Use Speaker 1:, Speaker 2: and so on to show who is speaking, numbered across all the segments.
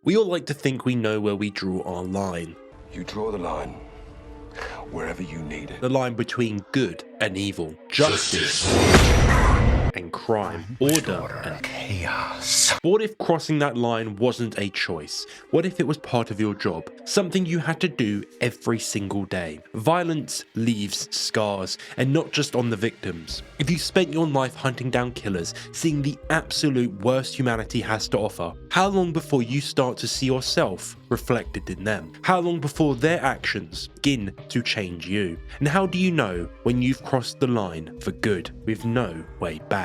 Speaker 1: We all like to think we know where we draw our line.
Speaker 2: You draw the line wherever you need it.
Speaker 1: The line between good and evil, justice and crime, order and
Speaker 2: chaos.
Speaker 1: But what if crossing that line wasn't a choice? What if it was part of your job? Something you had to do every single day. Violence leaves scars, and not just on the victims. If you spent your life hunting down killers, seeing the absolute worst humanity has to offer, how long before you start to see yourself reflected in them? How long before their actions begin to change you? And how do you know when you've crossed the line for good with no way back?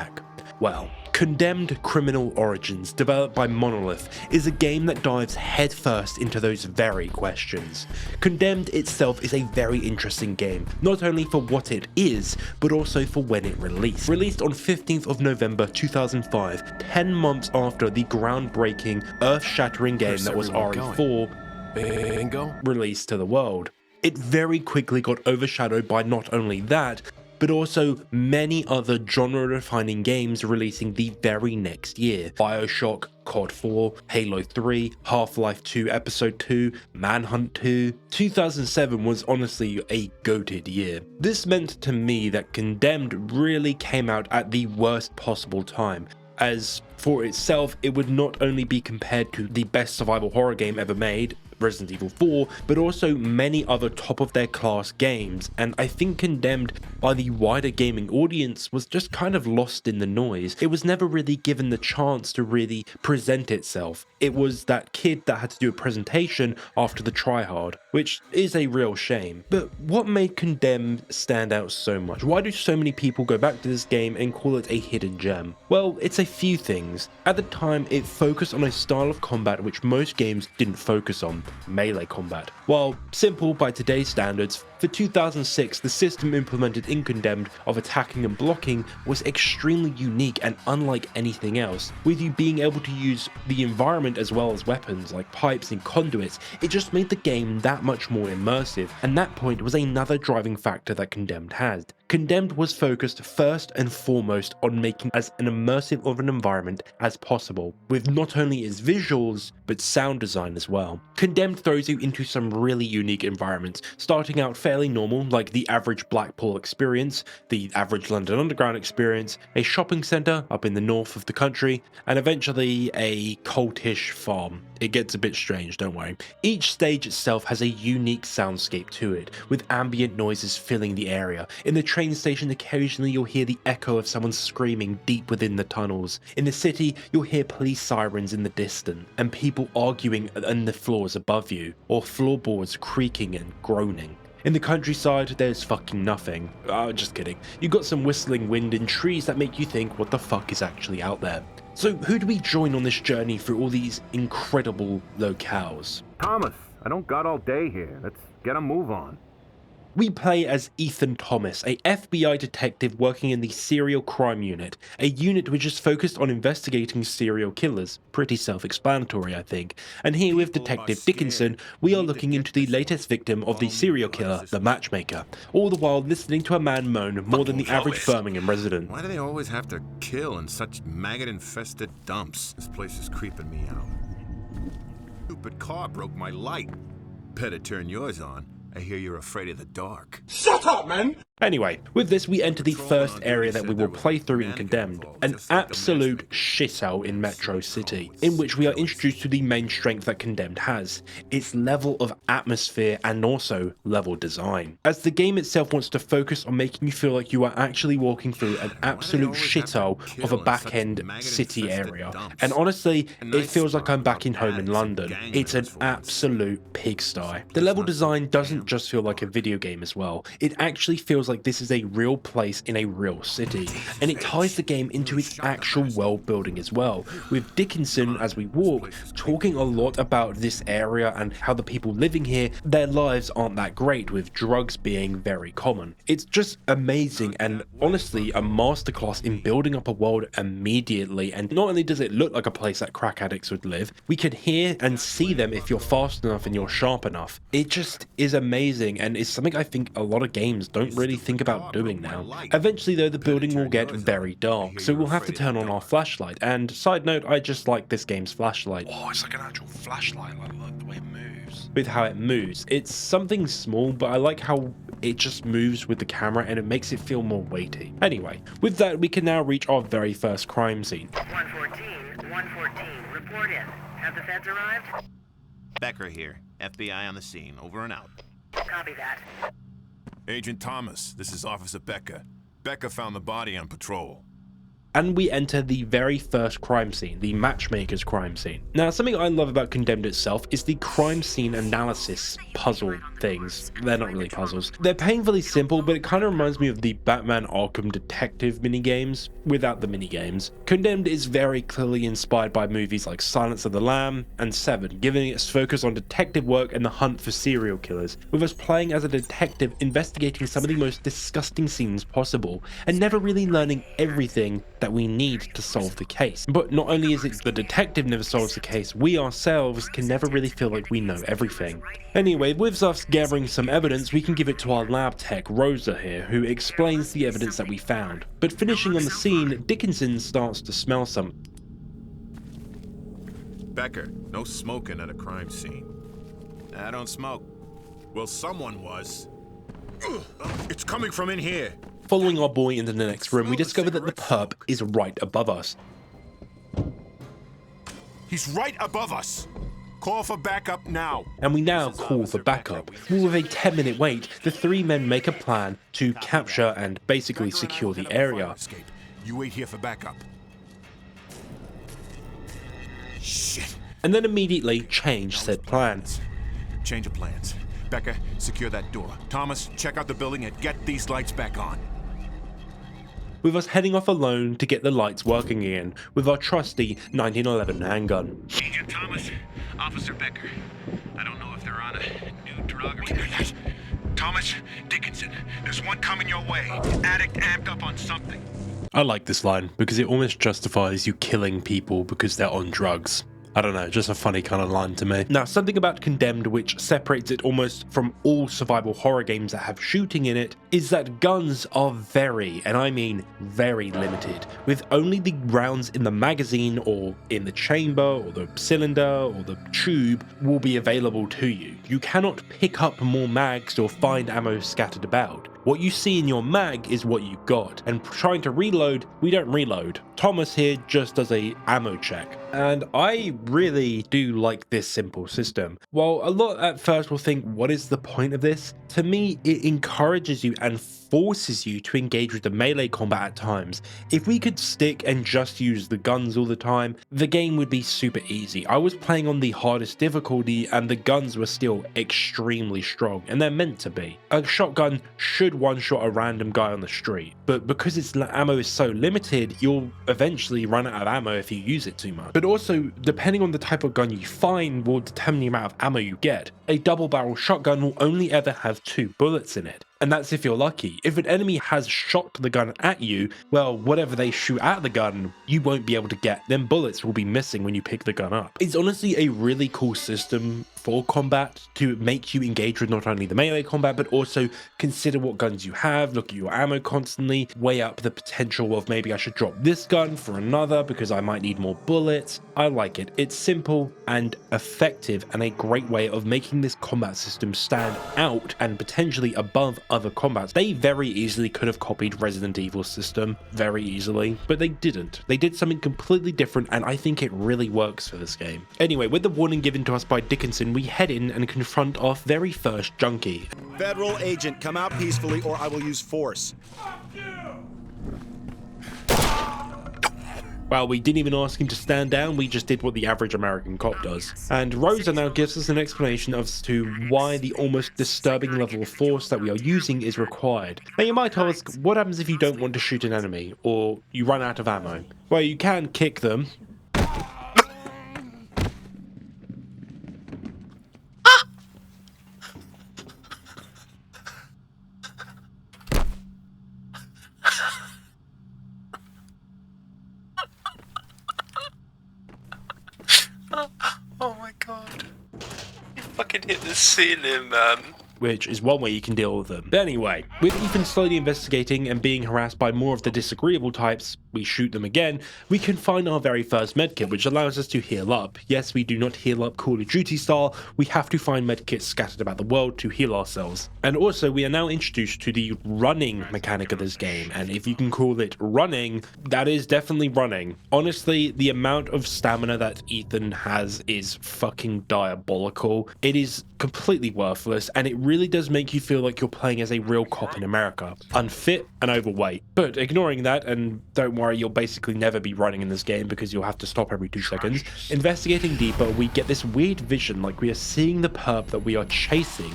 Speaker 1: Well, Condemned Criminal Origins, developed by Monolith, is a game that dives headfirst into those very questions. Condemned itself is a very interesting game, not only for what it is, but also for when it released. Released on 15th of November 2005, 10 months after the groundbreaking, earth-shattering game that was RE4
Speaker 3: Bingo.
Speaker 1: released to the world. It very quickly got overshadowed by not only that, but also many other genre-defining games releasing the very next year. BioShock, COD 4, Halo 3, Half-Life 2 Episode 2, Manhunt 2. 2007 was honestly a goated year. This meant to me that Condemned really came out at the worst possible time, as for itself it would not only be compared to the best survival horror game ever made, Resident Evil 4, but also many other top of their class games, and I think Condemned by the wider gaming audience was just kind of lost in the noise. It was never really given the chance to really present itself. It was that kid that had to do a presentation after the tryhard, which is a real shame. But what made Condemned stand out so much? Why do so many people go back to this game and call it a hidden gem? Well, it's a few things. At the time, it focused on a style of combat which most games didn't focus on, melee combat. While simple by today's standards, for 2006, the system implemented in Condemned of attacking and blocking was extremely unique and unlike anything else. With you being able to use the environment as well as weapons like pipes and conduits, it just made the game that much more immersive, and that point was another driving factor that Condemned had. Condemned was focused first and foremost on making as an immersive of an environment as possible, with not only its visuals, but sound design as well. Condemned throws you into some really unique environments, starting out fairly normal like the average Blackpool experience, the average London Underground experience, a shopping centre up in the north of the country, and eventually a cultish farm. It gets a bit strange, don't worry. Each stage itself has a unique soundscape to it, with ambient noises filling the area. In the train station, occasionally you'll hear the echo of someone screaming deep within the tunnels. In the city, you'll hear police sirens in the distance, and people arguing on the floors above you, or floorboards creaking and groaning. In the countryside, there's fucking nothing. Just kidding. You got some whistling wind and trees that make you think what the fuck is actually out there. So who do we join on this journey through all these incredible locales?
Speaker 4: Thomas, I don't got all day here. Let's get a move on.
Speaker 1: We play as Ethan Thomas, a FBI detective working in the serial crime unit, a unit which is focused on investigating serial killers. Pretty self-explanatory, I think. And here with Detective Dickinson, we are looking into the latest victim of the serial killer, the Matchmaker, all the while listening to a man moan more than the average Birmingham resident.
Speaker 3: Why do they always have to kill in such maggot-infested dumps? This place is creeping me out. Stupid car broke my light. Better turn yours on. I hear you're afraid of the dark.
Speaker 2: Shut up, man!
Speaker 1: Anyway, with this we enter the first area that we will play through in Condemned, an absolute shithole in Metro City, in which we are introduced to the main strength that Condemned has, its level of atmosphere and also level design. As the game itself wants to focus on making you feel like you are actually walking through an absolute shithole of a back-end city area, and honestly, it feels like I'm back in home in London. It's an absolute pigsty. The level design doesn't just feel like a video game as well, it actually feels like this is a real place in a real city, and it ties the game into its actual world building as well, with Dickinson, as we walk, talking a lot about this area and how the people living here, their lives aren't that great, with drugs being very common. It's just amazing and honestly a masterclass in building up a world immediately, and not only does it look like a place that crack addicts would live, we can hear and see them if you're fast enough and you're sharp enough. It just is amazing amazing, and is something I think a lot of games don't really think about doing now. Eventually though, the building will get very dark, so we'll have to turn on our flashlight, and side note, I just like this game's flashlight. Oh, it's like an actual flashlight, I like the way it moves. With how it moves, it's something small, but I like how it just moves with the camera and it makes it feel more weighty. Anyway, with that, we can now reach our very first crime scene.
Speaker 5: 114, report in. Have the feds arrived?
Speaker 3: Becker here. FBI on the scene. Over and out.
Speaker 5: Copy that.
Speaker 2: Agent Thomas, this is Officer Becker. Becker found the body on patrol.
Speaker 1: And we enter the very first crime scene, the matchmaker's crime scene. Now, something I love about Condemned itself is the crime scene analysis puzzle things. They're not really puzzles. They're painfully simple, but it kind of reminds me of the Batman Arkham Detective minigames without the minigames. Condemned is very clearly inspired by movies like Silence of the Lamb and Seven, giving its focus on detective work and the hunt for serial killers, with us playing as a detective investigating some of the most disgusting scenes possible, and never really learning everything that we need to solve the case. But not only is it the detective never solves the case, we ourselves can never really feel like we know everything. Anyway, with us gathering some evidence, we can give it to our lab tech, Rosa here, who explains the evidence that we found. But finishing on the scene, Dickinson starts to smell something.
Speaker 3: Becker, no smoking at a crime scene. I don't smoke. Well, someone was. It's coming from in here.
Speaker 1: Following our boy into the next room, we discover that the perp is right above us.
Speaker 3: He's right above us. Call for backup now.
Speaker 1: And we now call for backup. With a 10-minute wait, the three men make a plan to capture and basically secure the area.
Speaker 3: You wait here for backup. Shit.
Speaker 1: And then immediately change said plan.
Speaker 3: Change of plans. Becker, secure that door. Thomas, check out the building and get these lights back on.
Speaker 1: With us heading off alone to get the lights working again with our trusty 1911 handgun.
Speaker 6: Agent Thomas, Officer Becker. I don't know if they're on a new drug or... Thomas, Dickinson, there's one coming your way. Addict amped up on something.
Speaker 1: I like this line because it almost justifies you killing people because they're on drugs. I don't know, just a funny kind of line to me. Now, something about Condemned which separates it almost from all survival horror games that have shooting in it is that guns are very, and I mean very limited, with only the rounds in the magazine or in the chamber or the cylinder or the tube will be available to you. You cannot pick up more mags or find ammo scattered about. What you see in your mag is what you got, and trying to reload, we don't reload. Thomas here just does a ammo check. And I really do like this simple system. While a lot at first will think, what is the point of this? To me, it encourages you and forces you to engage with the melee combat at times. If we could stick and just use the guns all the time, the game would be super easy. I was playing on the hardest difficulty and the guns were still extremely strong, and they're meant to be. A shotgun should one-shot a random guy on the street, but because its ammo is so limited, you'll eventually run out of ammo if you use it too much. But also, depending on the type of gun you find will determine the amount of ammo you get. A double-barrel shotgun will only ever have 2 bullets in it. And that's if you're lucky. If an enemy has shot the gun at you, well, whatever they shoot at the gun, you won't be able to get. Them bullets will be missing when you pick the gun up. It's honestly a really cool system for combat to make you engage with not only the melee combat, but also consider what guns you have, look at your ammo constantly, weigh up the potential of maybe I should drop this gun for another because I might need more bullets. I like it. It's simple and effective and a great way of making this combat system stand out and potentially above other combats. They very easily could have copied Resident Evil's system very easily, but they didn't. They did something completely different, and I think it really works for this game. Anyway, with the warning given to us by Dickinson, we head in and confront our very first junkie.
Speaker 7: Federal agent, come out peacefully or I will use force.
Speaker 1: Well, we didn't even ask him to stand down, we just did what the average American cop does. And Rosa now gives us an explanation as to why the almost disturbing level of force that we are using is required. Now you might ask, what happens if you don't want to shoot an enemy, or you run out of ammo? Well, you can kick them.
Speaker 8: Oh my god. You fucking hit the ceiling, man.
Speaker 1: which is one way you can deal with them. But anyway, with Ethan slowly investigating and being harassed by more of the disagreeable types, we shoot them again, we can find our very first medkit, which allows us to heal up. Yes, we do not heal up Call of Duty style, we have to find medkits scattered about the world to heal ourselves. And also, we are now introduced to the running mechanic of this game, and if you can call it running, that is definitely running. Honestly, the amount of stamina that Ethan has is fucking diabolical. It is completely worthless, and it really does make you feel like you're playing as a real cop in America. Unfit and overweight. But ignoring that, and don't worry, you'll basically never be running in this game because you'll have to stop every 2 seconds. Investigating deeper, we get this weird vision like we are seeing the perp that we are chasing.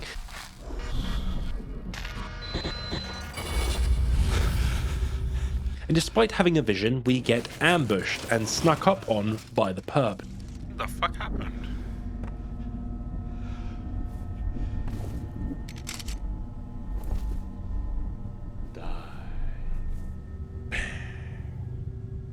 Speaker 1: And despite having a vision, we get ambushed and snuck up on by the perp.
Speaker 6: What the fuck happened?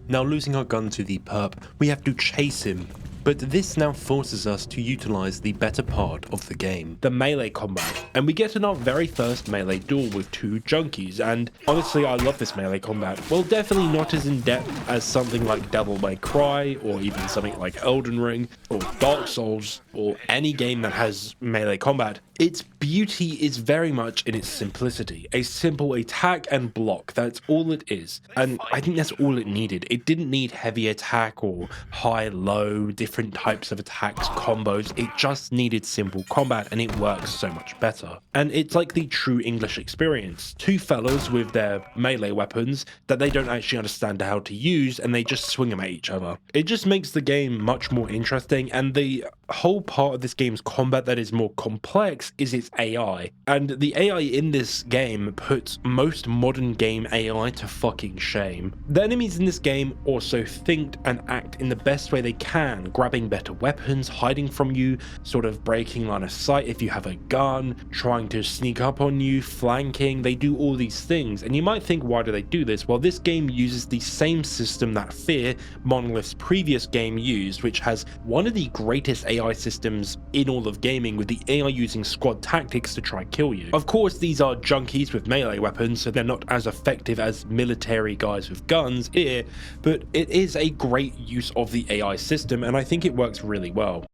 Speaker 1: Now, losing our gun to the perp, we have to chase him. But this now forces us to utilize the better part of the game, the melee combat. And we get in our very first melee duel with 2 junkies, and honestly I love this melee combat. Well, definitely not as in depth as something like Devil May Cry, or even something like Elden Ring, or Dark Souls, or any game that has melee combat. Its beauty is very much in its simplicity. A simple attack and block, that's all it is. And I think that's all it needed. It didn't need heavy attack or high-low, different types of attacks, combos. It just needed simple combat, and it works so much better. And it's like the true English experience. 2 fellas with their melee weapons that they don't actually understand how to use, and they just swing them at each other. It just makes the game much more interesting, and the whole part of this game's combat that is more complex is its AI. And the AI in this game puts most modern game AI to fucking shame. The enemies in this game also think and act in the best way they can, grabbing better weapons, hiding from you, sort of breaking line of sight if you have a gun, trying to sneak up on you, flanking. They do all these things, and you might think, why do they do this? Well, this game uses the same system that Fear, Monolith's previous game, used, which has one of the greatest AI systems in all of gaming, with the AI using squad tactics to try kill you. Of course, these are junkies with melee weapons, so they're not as effective as military guys with guns here, but it is a great use of the AI system, and I think it works really well.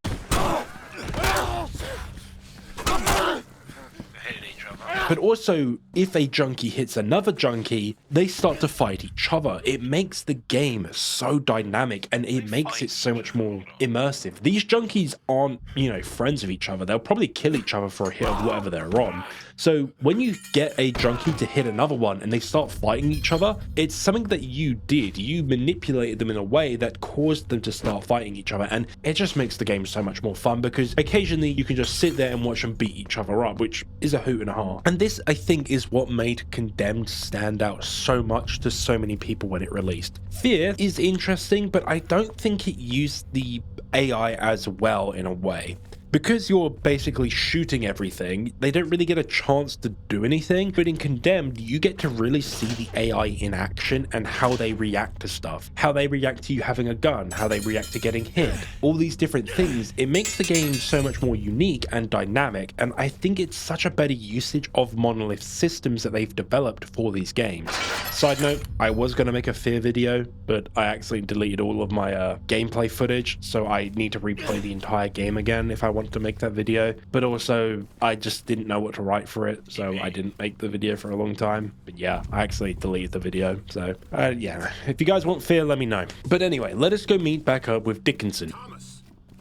Speaker 1: But also, if a junkie hits another junkie, they start to fight each other. It makes the game so dynamic, and it makes it so much more immersive. These junkies aren't, friends with each other. They'll probably kill each other for a hit of whatever they're on. So when you get a junkie to hit another one and they start fighting each other, it's something that you did. You manipulated them in a way that caused them to start fighting each other, and it just makes the game so much more fun, because occasionally you can just sit there and watch them beat each other up, which is a hoot and a half. And this, I think, is what made Condemned stand out so much to so many people when it released. Fear is interesting, but I don't think it used the AI as well in a way. Because you're basically shooting everything, they don't really get a chance to do anything, but in Condemned, you get to really see the AI in action and how they react to stuff. How they react to you having a gun, how they react to getting hit, all these different things. It makes the game so much more unique and dynamic, and I think it's such a better usage of Monolith's systems that they've developed for these games. Side note, I was going to make a Fear video, but I actually deleted all of my gameplay footage, so I need to replay the entire game again if I want to make that video. But also, I just didn't know what to write for it, so I didn't make the video for a long time. But yeah, I actually deleted the video, so yeah, if you guys want Fear, let me know. But anyway, let us go meet back up with Dickinson.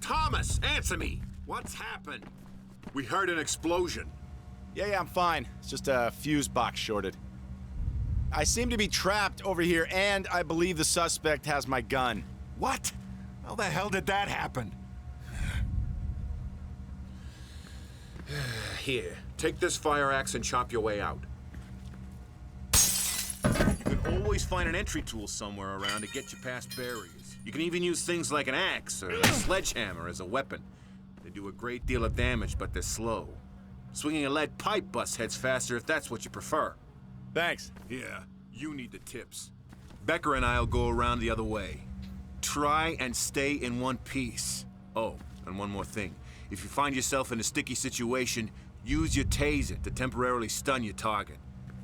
Speaker 3: Thomas, answer me! What's happened? We heard an explosion.
Speaker 7: Yeah, I'm fine. It's just a fuse box shorted. I seem to be trapped over here, and I believe the suspect has my gun.
Speaker 6: What? How the hell did that happen?
Speaker 3: Here, take this fire axe and chop your way out. You can always find an entry tool somewhere around to get you past barriers. You can even use things like an axe or a sledgehammer as a weapon. They do a great deal of damage, but they're slow. Swinging a lead pipe busts heads faster if that's what you prefer.
Speaker 7: Thanks.
Speaker 3: Yeah, you need the tips. Becker and I'll go around the other way. Try and stay in one piece. Oh, and one more thing. If you find yourself in a sticky situation, Use your taser to temporarily stun your target.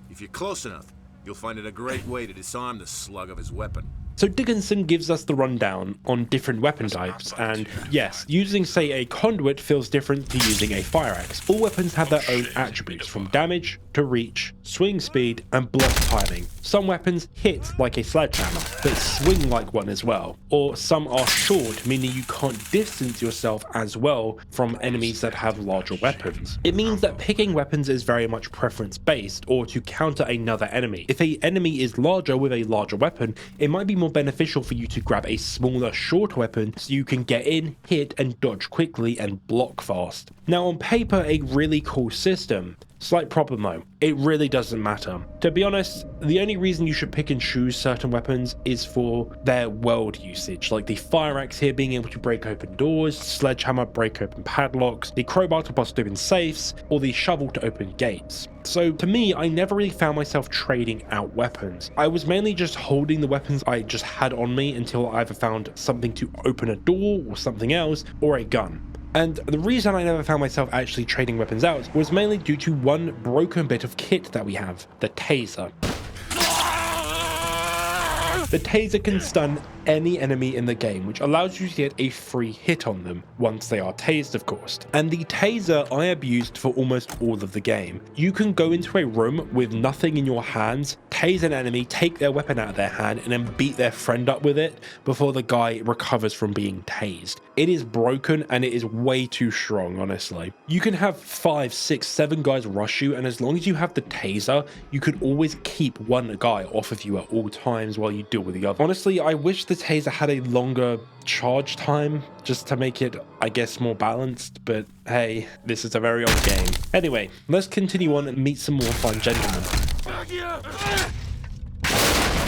Speaker 3: If you're close enough, you'll find it a great way to disarm the slug of his weapon.
Speaker 1: So Dickinson gives us the rundown on different weapon types, and yes, using say a conduit feels different to using a fire axe. All weapons have their own attributes, from damage to reach, swing speed, and block timing. Some weapons hit like a sledgehammer, but swing like one as well. Or some are short, meaning you can't distance yourself as well from enemies that have larger weapons. It means that picking weapons is very much preference based, or to counter another enemy. If an enemy is larger with a larger weapon, it might be more beneficial for you to grab a smaller, short weapon so you can get in, hit, and dodge quickly and block fast. Now on paper, a really cool system. Slight problem though, it really doesn't matter. To be honest, the only reason you should pick and choose certain weapons is for their world usage, like the fire axe here being able to break open doors, sledgehammer break open padlocks, the crowbar to bust open safes, or the shovel to open gates. So to me, I never really found myself trading out weapons. I was mainly just holding the weapons I just had on me until I either found something to open a door or something else, or a gun. And the reason I never found myself actually trading weapons out was mainly due to one broken bit of kit that we have, the taser. The taser can stun any enemy in the game, which allows you to get a free hit on them, once they are tased of course. And the taser I abused for almost all of the game. You can go into a room with nothing in your hands, tase an enemy, take their weapon out of their hand, and then beat their friend up with it before the guy recovers from being tased. It is broken and it is way too strong, honestly. You can have 5, 6, 7 guys rush you, and as long as you have the taser, you could always keep one guy off of you at all times while you deal with the other. Honestly, I wish the taser had a longer charge time just to make it, I guess, more balanced, but hey, this is a very old game. Anyway, let's continue on and meet some more fun gentlemen.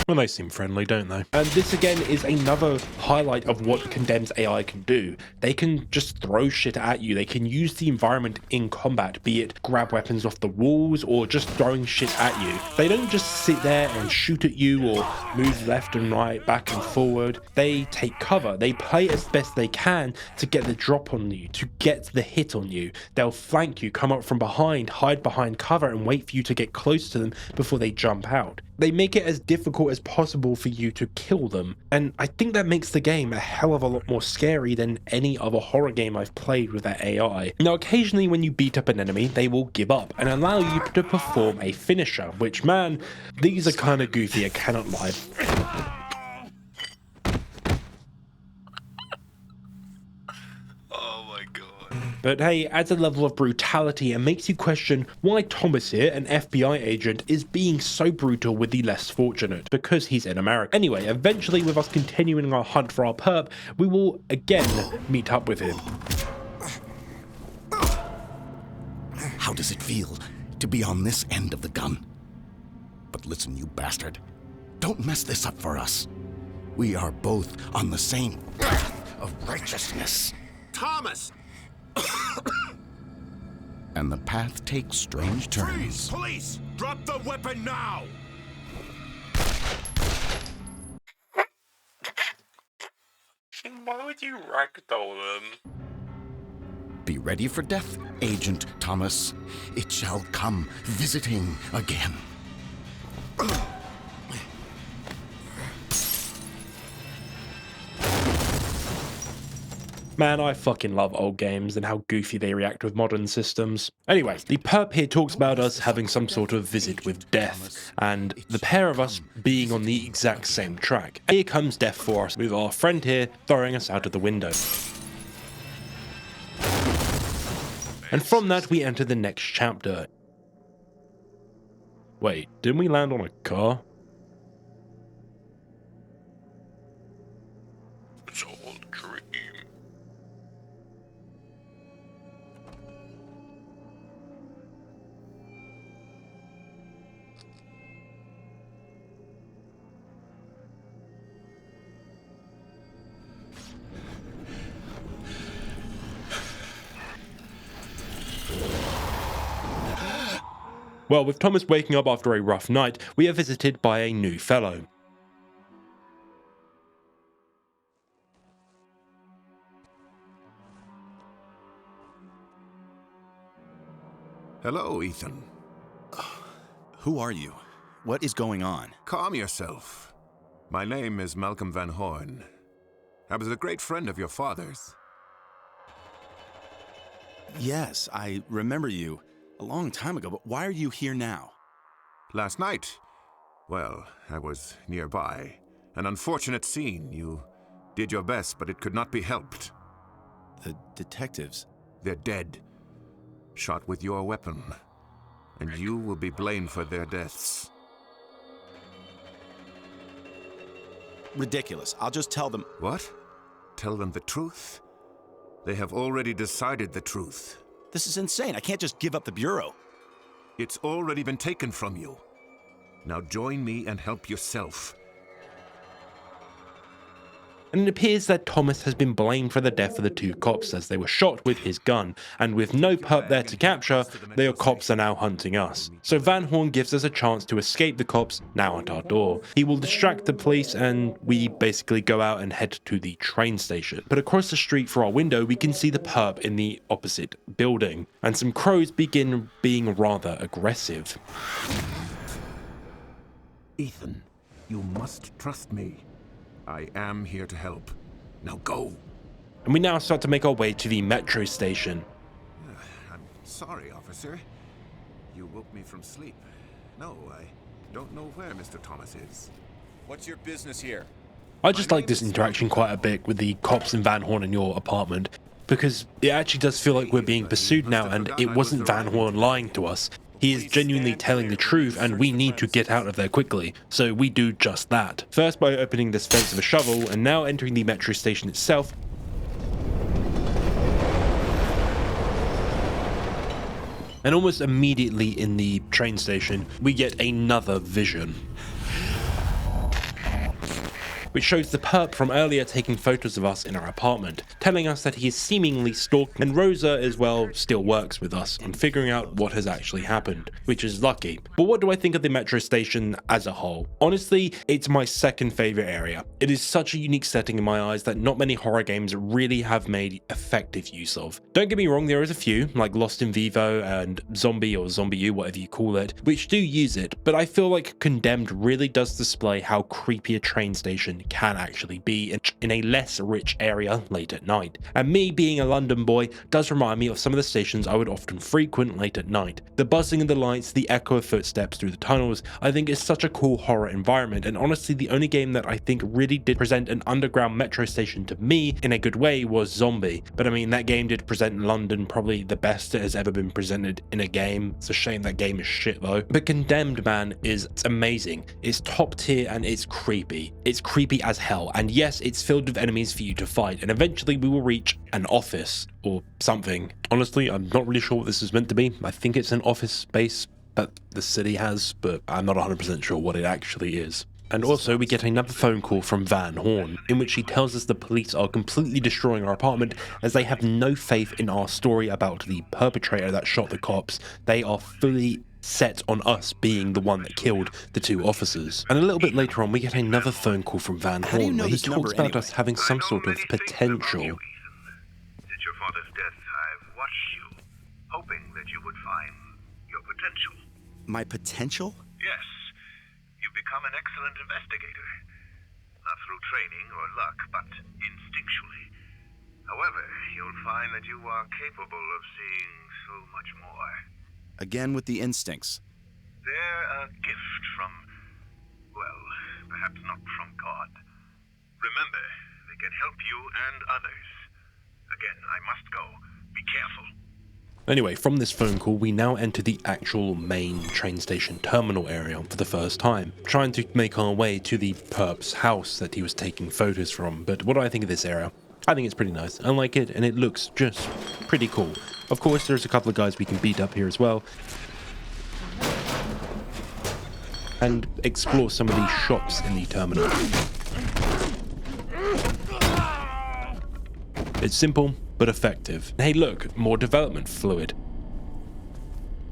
Speaker 1: Well, they seem friendly, don't they? And this again is another highlight of what Condemned's AI can do. They can just throw shit at you. They can use the environment in combat, be it grab weapons off the walls or just throwing shit at you. They don't just sit there and shoot at you or move left and right, back and forward. They take cover. They play as best they can to get the drop on you, to get the hit on you. They'll flank you, come up from behind, hide behind cover, and wait for you to get close to them before they jump out. They make it as difficult as possible for you to kill them, and I think that makes the game a hell of a lot more scary than any other horror game I've played with that AI. Now occasionally when you beat up an enemy, they will give up and allow you to perform a finisher, which man, these are kinda goofy, I cannot lie. But hey, adds a level of brutality and makes you question why Thomas here, an FBI agent, is being so brutal with the less fortunate, because he's in America. Anyway, eventually with us continuing our hunt for our perp, we will again meet up with him.
Speaker 8: How does it feel to be on this end of the gun? But listen, you bastard, don't mess this up for us. We are both on the same path of righteousness.
Speaker 3: Thomas!
Speaker 8: And the path takes strange turns.
Speaker 3: Freeze! Police! Drop the weapon now!
Speaker 1: Why would you ragdoll them?
Speaker 8: Be ready for death, Agent Thomas. It shall come visiting again.
Speaker 1: Man, I fucking love old games and how goofy they react with modern systems. Anyway, the perp here talks about us having some sort of visit with death, and the pair of us being on the exact same track. And here comes death for us, with our friend here throwing us out of the window. And from that we enter the next chapter. Wait, didn't we land on a car? It's all a dream. Well, with Thomas waking up after a rough night, we are visited by a new fellow.
Speaker 3: Hello, Ethan.
Speaker 7: Who are you? What is going on?
Speaker 3: Calm yourself. My name is Malcolm Van Horn. I was a great friend of your father's.
Speaker 7: Yes, I remember you a long time ago, but why are you here now?
Speaker 3: Last night, well, I was nearby. An unfortunate scene. You did your best, but it could not be helped.
Speaker 7: The detectives?
Speaker 3: They're dead. Shot with your weapon. And you will be blamed for their deaths.
Speaker 7: Ridiculous. I'll just tell them.
Speaker 3: What? Tell them the truth? They have already decided the truth.
Speaker 7: This is insane. I can't just give up the Bureau.
Speaker 3: It's already been taken from you. Now join me and help yourself.
Speaker 1: And it appears that Thomas has been blamed for the death of the two cops as they were shot with his gun, and with no perp there to capture, the cops are now hunting us. So Van Horn gives us a chance to escape the cops now at our door. He will distract the police and we basically go out and head to the train station. But across the street through our window we can see the perp in the opposite building, and some crows begin being rather aggressive.
Speaker 3: Ethan, you must trust me. I am here to help. Now go.
Speaker 1: And we now start to make our way to the metro station.
Speaker 3: I'm sorry, officer. You woke me from sleep. No, I don't know where Mr. Thomas is.
Speaker 6: What's your business here?
Speaker 1: I just like this interaction quite a bit with the cops and Van Horn in your apartment, because it actually does feel like we're being pursued now, and it wasn't Van Horn lying to us. He is genuinely telling the truth, and we need to get out of there quickly, so we do just that. First by opening this fence with a shovel, and now entering the metro station itself. And almost immediately in the train station, we get another vision, which shows the perp from earlier taking photos of us in our apartment, telling us that he is seemingly stalked, and Rosa as well still works with us on figuring out what has actually happened, which is lucky. But what do I think of the metro station as a whole? Honestly, it's my second favorite area. It is such a unique setting in my eyes that not many horror games really have made effective use of. Don't get me wrong, there is a few, like Lost in Vivo and Zombie or Zombie U, whatever you call it, which do use it, but I feel like Condemned really does display how creepy a train station can actually be in a less rich area late at night. And me being a London boy does remind me of some of the stations I would often frequent late at night. The buzzing of the lights, the echo of footsteps through the tunnels, I think is such a cool horror environment, and honestly the only game that I think really did present an underground metro station to me in a good way was Zombie. But I mean, that game did present London probably the best it has ever been presented in a game. It's a shame that game is shit though. But Condemned, man, is amazing. It's top tier and it's creepy. It's creepy as hell, and yes, it's filled with enemies for you to fight, and eventually we will reach an office or something. Honestly, I'm not really sure what this is meant to be. I think it's an office space that the city has, but I'm not 100% sure what it actually is. And also we get another phone call from Van Horn, in which he tells us the police are completely destroying our apartment as they have no faith in our story about the perpetrator that shot the cops. They are fully set on us being the one that killed the two officers. And a little bit later on we get another phone call from Van Horn where he talks about us having some sort of potential.
Speaker 6: Since your father's death, I've watched you, hoping that you would find your potential.
Speaker 7: My potential?
Speaker 6: Yes. You've become an excellent investigator. Not through training or luck, but instinctually. However, you'll find that you are capable of seeing so much more.
Speaker 7: Again with the instincts.
Speaker 6: They're a gift from, well, perhaps not from God. Remember, they can help you and others. Again, I must go. Be careful.
Speaker 1: Anyway, from this phone call, we now enter the actual main train station terminal area for the first time, trying to make our way to the perp's house that he was taking photos from. But what do I think of this area? I think it's pretty nice. I like it, and it looks just pretty cool. Of course, there's a couple of guys we can beat up here as well, and explore some of these shops in the terminal. It's simple, but effective. Hey look, more development fluid.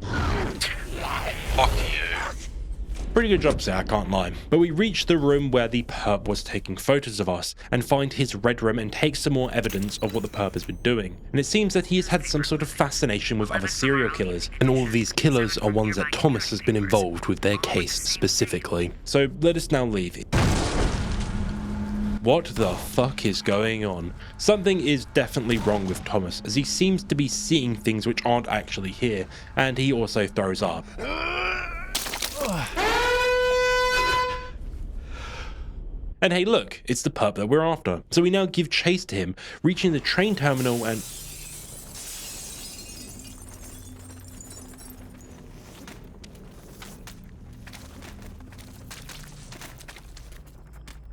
Speaker 6: Fuck you.
Speaker 1: Pretty good job, sir, I can't lie. But we reach the room where the perp was taking photos of us and find his red room and take some more evidence of what the perp has been doing. And it seems that he has had some sort of fascination with other serial killers, and all of these killers are ones that Thomas has been involved with their case specifically. So let us now leave. What the fuck is going on? Something is definitely wrong with Thomas, as he seems to be seeing things which aren't actually here, and he also throws up. And hey look, it's the perp that we're after. So we now give chase to him, reaching the train terminal and...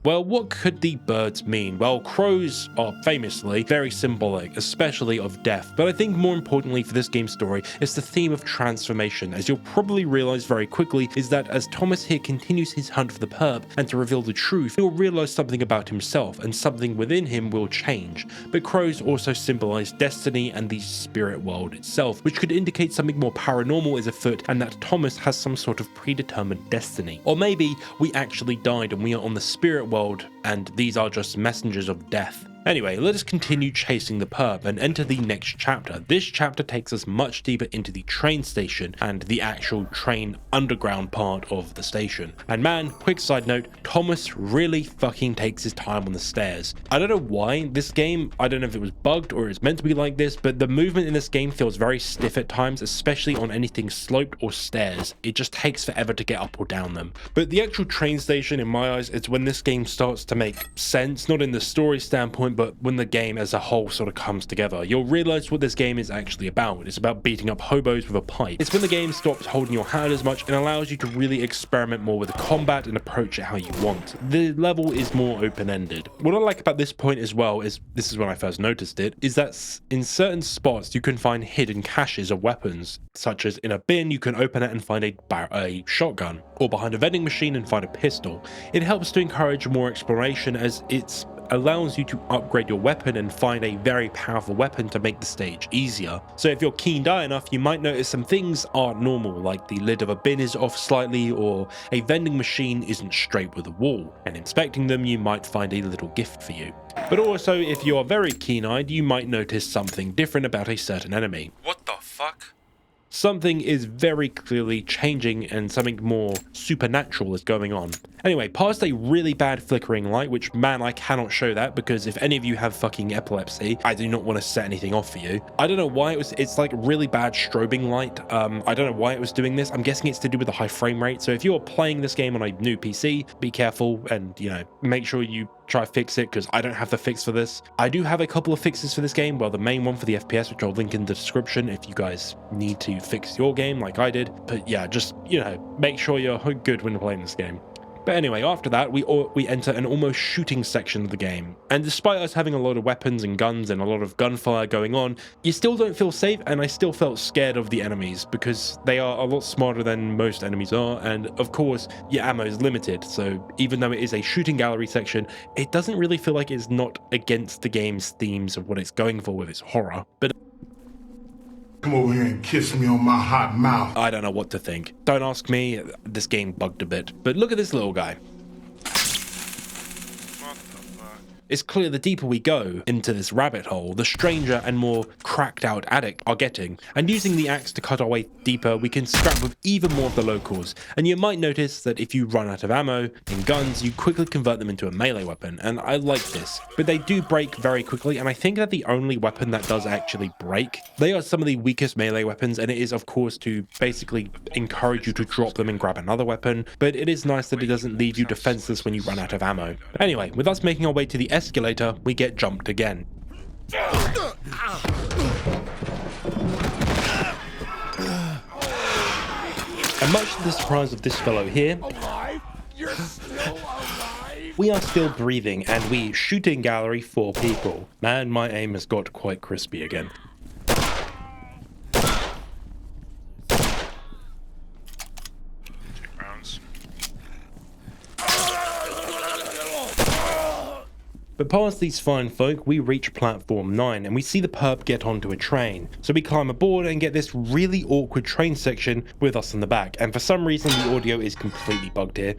Speaker 1: Well, what could the birds mean? Well, crows are famously very symbolic, especially of death, but I think more importantly for this game's story is the theme of transformation, as you'll probably realize very quickly is that as Thomas here continues his hunt for the perp and to reveal the truth, he'll realize something about himself and something within him will change. But crows also symbolize destiny and the spirit world itself, which could indicate something more paranormal is afoot and that Thomas has some sort of predetermined destiny. Or maybe we actually died and we are on the spirit world and these are just messengers of death. Anyway, let us continue chasing the perp and enter the next chapter. This chapter takes us much deeper into the train station and the actual train underground part of the station. And man, quick side note, Thomas really fucking takes his time on the stairs. I don't know why this game, I don't know if it was bugged or it's meant to be like this, but the movement in this game feels very stiff at times, especially on anything sloped or stairs. It just takes forever to get up or down them. But the actual train station, in my eyes, it's when this game starts to make sense, not in the story standpoint, but when the game as a whole sort of comes together. You'll realize what this game is actually about. It's about beating up hobos with a pipe. It's when the game stops holding your hand as much and allows you to really experiment more with the combat and approach it how you want. The level is more open-ended. What I like about this point as well is, this is when I first noticed it, is that in certain spots you can find hidden caches of weapons, such as in a bin you can open it and find a shotgun, or behind a vending machine and find a pistol. It helps to encourage more exploration as it allows you to upgrade your weapon and find a very powerful weapon to make the stage easier. So if you're keen-eyed enough, you might notice some things aren't normal, like the lid of a bin is off slightly or a vending machine isn't straight with a wall, and inspecting them you might find a little gift for you. But also, if you are very keen-eyed, you might notice something different about a certain enemy. What the fuck? Something is very clearly changing and something more supernatural is going on. Anyway, past a really bad flickering light, which man, I cannot show that because if any of you have fucking epilepsy, I do not want to set anything off for you. I don't know why it's like really bad strobing light. I don't know why it was doing this. I'm guessing it's to do with the high frame rate. So if you're playing this game on a new PC, be careful and, you know, make sure you try to fix it because I don't have the fix for this. I do have a couple of fixes for this game. Well, the main one for the FPS, which I'll link in the description if you guys need to fix your game like I did. But yeah, just, you know, make sure you're good when playing this game. But anyway, after that, we enter an almost shooting section of the game. And despite us having a lot of weapons and guns and a lot of gunfire going on, you still don't feel safe, and I still felt scared of the enemies because they are a lot smarter than most enemies are, and of course, your ammo is limited, so even though it is a shooting gallery section, it doesn't really feel like it's not against the game's themes of what it's going for with its horror. But
Speaker 9: come over here and kiss me on my hot mouth.
Speaker 1: I don't know what to think. Don't ask me, this game bugged a bit. But look at this little guy. It's clear the deeper we go into this rabbit hole, the stranger and more cracked out addict are getting. And using the axe to cut our way deeper, we can scrap with even more of the locals. And you might notice that if you run out of ammo and guns, you quickly convert them into a melee weapon. And I like this, but they do break very quickly. And I think that the only weapon that does actually break, they are some of the weakest melee weapons. And it is of course to basically encourage you to drop them and grab another weapon. But it is nice that it doesn't leave you defenseless when you run out of ammo. But anyway, with us making our way to the escalator, we get jumped again. And much to the surprise of this fellow here,
Speaker 9: You're still alive?
Speaker 1: we are still breathing and we shooting gallery 4 people. Man, my aim has got quite crispy again. But past these fine folk, we reach platform 9 and we see the perp get onto a train. So we climb aboard and get this really awkward train section with us in the back, and for some reason the audio is completely bugged here.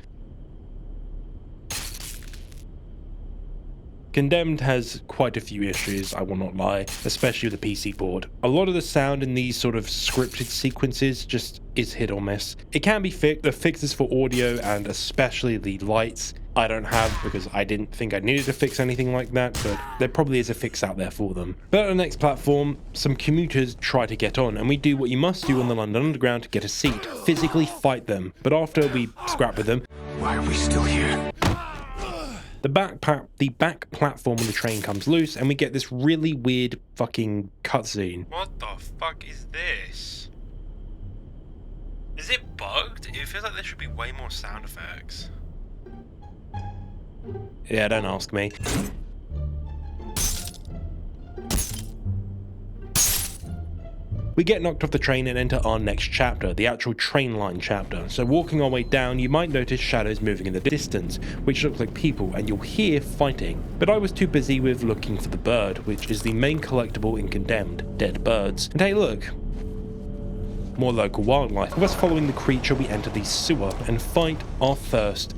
Speaker 1: Condemned has quite a few issues, I will not lie, especially with the PC port. A lot of the sound in these sort of scripted sequences just is hit or miss. It can be fixed. The fixes for audio and especially the lights I don't have because I didn't think I needed to fix anything like that, but there probably is a fix out there for them. But on the next platform, some commuters try to get on, and we do what you must do on the London Underground to get a seat, physically fight them. But after we scrap with them,
Speaker 3: Why are we still here?
Speaker 1: the back platform on the train comes loose and we get this really weird fucking cutscene. What the fuck is this? Is it bugged? It feels like there should be way more sound effects. Yeah, don't ask me. We get knocked off the train and enter our next chapter, the actual train line chapter. So walking our way down, you might notice shadows moving in the distance, which look like people, and you'll hear fighting. But I was too busy with looking for the bird, which is the main collectible in Condemned, dead birds. And hey look, more local wildlife. With us following the creature, we enter the sewer and fight our first.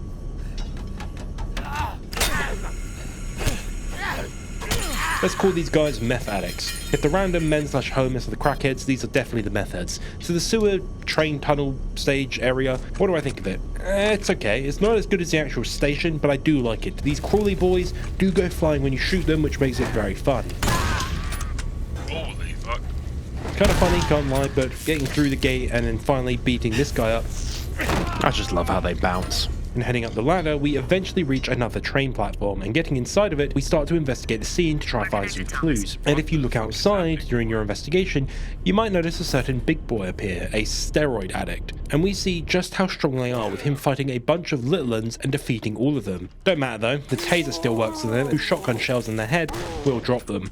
Speaker 1: Let's call these guys meth addicts. If the random men/homeless are the crackheads, these are definitely the meth heads. So the sewer, train, tunnel, stage area, what do I think of it? It's okay. It's not as good as the actual station, but I do like it. These crawly boys do go flying when you shoot them, which makes it very fun.
Speaker 2: Holy fuck.
Speaker 1: Kind of funny, can't lie, but getting through the gate and then finally beating this guy up, I just love how they bounce. And heading up the ladder, we eventually reach another train platform, and getting inside of it, we start to investigate the scene to try to find some clues. And if you look outside during your investigation, you might notice a certain big boy appear, a steroid addict. And we see just how strong they are with him fighting a bunch of little uns and defeating all of them. Don't matter though, the taser still works on them, and shotgun shells in their head will drop them.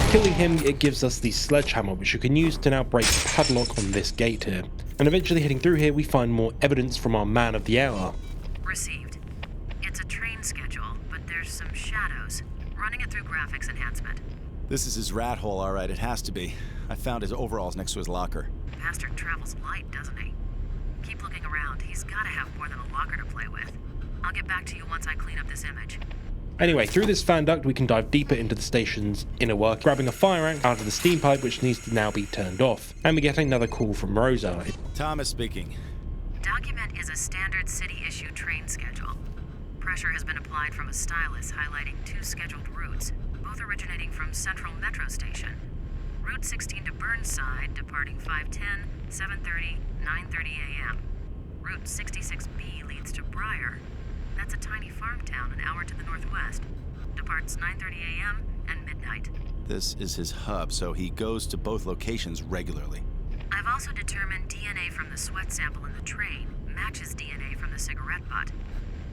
Speaker 1: Killing him, it gives us the sledgehammer, which you can use to now break the padlock on this gate here. And eventually heading through here, we find more evidence from our man of the hour.
Speaker 5: Received. It's a train schedule, but there's some shadows. Running it through graphics enhancement.
Speaker 7: This is his rat hole, all right. It has to be. I found his overalls next to his locker.
Speaker 5: Bastard travels light, doesn't he? Keep looking around. He's gotta have more than a locker to play with. I'll get back to you once I clean up this image.
Speaker 1: Anyway, through this fan duct we can dive deeper into the station's inner work, grabbing a fire axe out of the steam pipe which needs to now be turned off. And we get another call from Rosa.
Speaker 7: Thomas speaking.
Speaker 5: Document is a standard city-issue train schedule. Pressure has been applied from a stylus highlighting 2 scheduled routes, both originating from Central Metro Station. Route 16 to Burnside, departing 5:10, 7:30, 9:30 a.m. Route 66B leads to Briar. That's a tiny farm town an hour to the northwest. Departs 9:30 a.m. and midnight.
Speaker 7: This is his hub, so he goes to both locations regularly.
Speaker 5: I've also determined DNA from the sweat sample in the train matches DNA from the cigarette butt.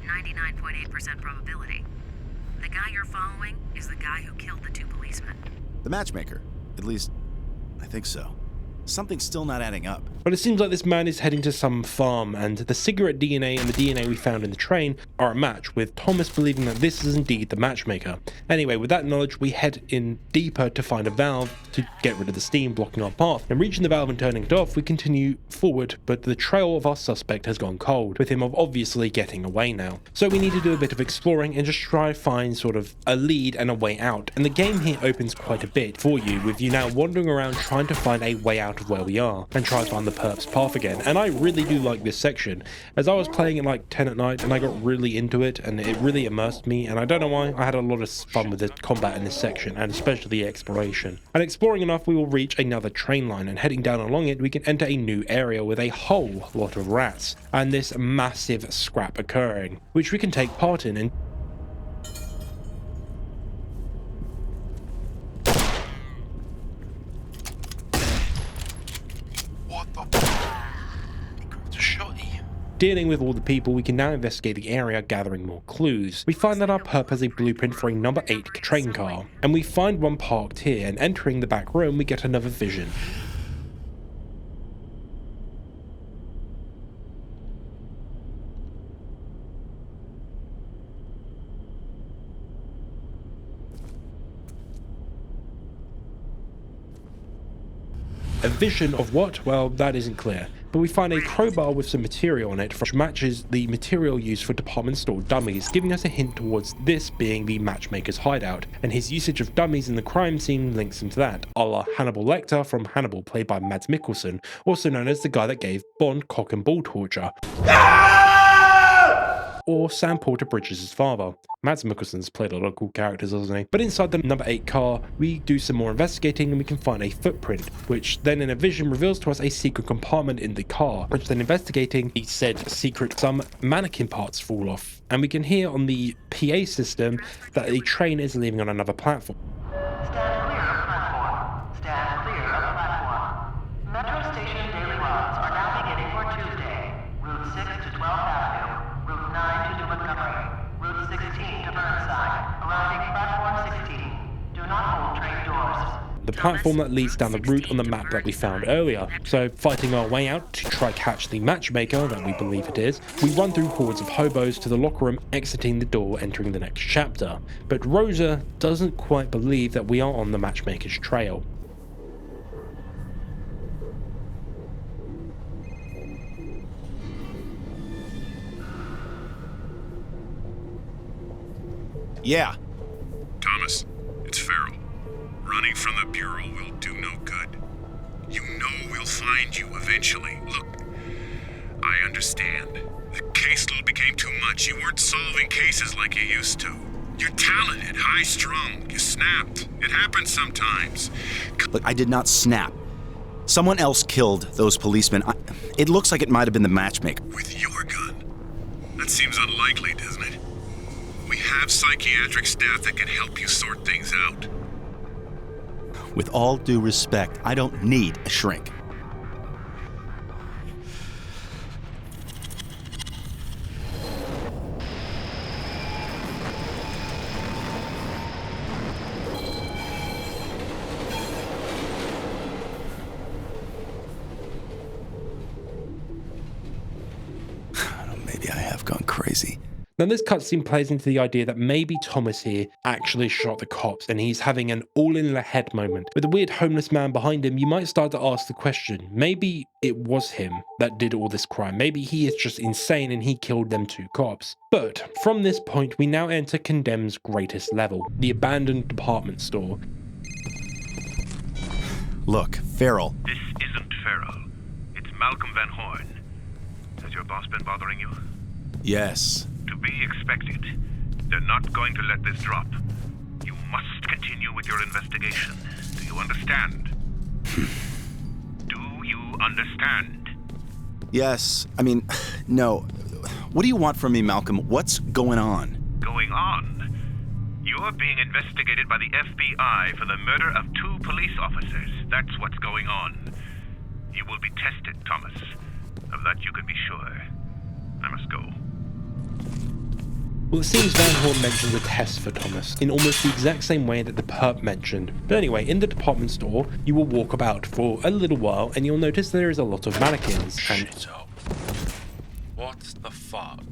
Speaker 5: 99.8% probability. The guy you're following is the guy who killed the 2 policemen.
Speaker 7: The matchmaker. At least, I think so. Something's still not adding up.
Speaker 1: But it seems like this man is heading to some farm, and the cigarette DNA and the DNA we found in the train are a match, with Thomas believing that this is indeed the matchmaker. Anyway, with that knowledge, we head in deeper to find a valve to get rid of the steam blocking our path. And reaching the valve and turning it off, we continue forward, but the trail of our suspect has gone cold, with him obviously getting away now. So we need to do a bit of exploring and just try to find sort of a lead and a way out. And the game here opens quite a bit for you, with you now wandering around trying to find a way out of where we are and try to find the perp's path again. And I really do like this section, as I was playing it like 10 at night and I got really into it and it really immersed me, and I don't know why, I had a lot of fun with the combat in this section and especially the exploration. And exploring enough, we will reach another train line, and heading down along it we can enter a new area with a whole lot of rats and this massive scrap occurring, which we can take part in. And dealing with all the people, we can now investigate the area, gathering more clues. We find that our perp has a blueprint for a number 8 train car, and we find one parked here, and entering the back room we get another vision. A vision of what? Well, that isn't clear. But we find a crowbar with some material on it which matches the material used for department store dummies, giving us a hint towards this being the matchmaker's hideout, and his usage of dummies in the crime scene links into that, a la Hannibal Lecter from Hannibal, played by Mads Mikkelsen, also known as the guy that gave Bond cock and ball torture. Or Sam Porter Bridges' father. Mads Mikkelsen's played a lot of cool characters, hasn't he? But inside the number 8 car, we do some more investigating and we can find a footprint, which then in a vision reveals to us a secret compartment in the car, which then investigating the said secret, some mannequin parts fall off. And we can hear on the PA system that a train is leaving on another platform.
Speaker 10: Stand clear of platform. Stand clear of platform. Metro station daily runs are now beginning for Tuesday. Route 6 to 12th Avenue. Route 9 to New Montgomery. Route 16 to Burnside. Arriving platform 16. Do not hold train doors.
Speaker 1: The platform that leads down the route on the map that we found earlier. So fighting our way out to try catch the matchmaker that we believe it is, we run through hordes of hobos to the locker room, exiting the door, entering the next chapter. But Rosa doesn't quite believe that we are on the matchmaker's trail.
Speaker 7: Yeah.
Speaker 2: Thomas, it's Farrell. Running from the Bureau will do no good. You know we'll find you eventually. Look, I understand. The caseload became too much. You weren't solving cases like you used to. You're talented, high-strung. You snapped. It happens sometimes.
Speaker 7: Look, I did not snap. Someone else killed those policemen. It looks like it might have been the matchmaker.
Speaker 2: With your gun? That seems unlikely, doesn't it? We have psychiatric staff that can help you sort things out.
Speaker 7: With all due respect, I don't need a shrink. Maybe I have gone crazy.
Speaker 1: Now this cutscene plays into the idea that maybe Thomas here actually shot the cops and he's having an all-in-the-head moment. With the weird homeless man behind him, you might start to ask the question, maybe it was him that did all this crime. Maybe he is just insane and he killed them 2 cops. But from this point, we now enter Condemned's greatest level, the abandoned department store.
Speaker 7: Look, Farrell.
Speaker 6: This isn't Farrell. It's Malcolm Van Horn. Has your boss been bothering you?
Speaker 7: Yes.
Speaker 6: To be expected. They're not going to let this drop. You must continue with your investigation. Do you understand? Do you understand?
Speaker 7: Yes. I mean, no. What do you want from me, Malcolm? What's going on?
Speaker 6: Going on? You're being investigated by the FBI for the murder of 2 police officers. That's what's going on. You will be tested, Thomas. Of that you can be sure. I must go.
Speaker 1: Well, it seems Van Horn mentions a test for Thomas, in almost the exact same way that the perp mentioned. But anyway, in the department store, you will walk about for a little while and you'll notice there is a lot of mannequins.
Speaker 11: Shit up. What the fuck?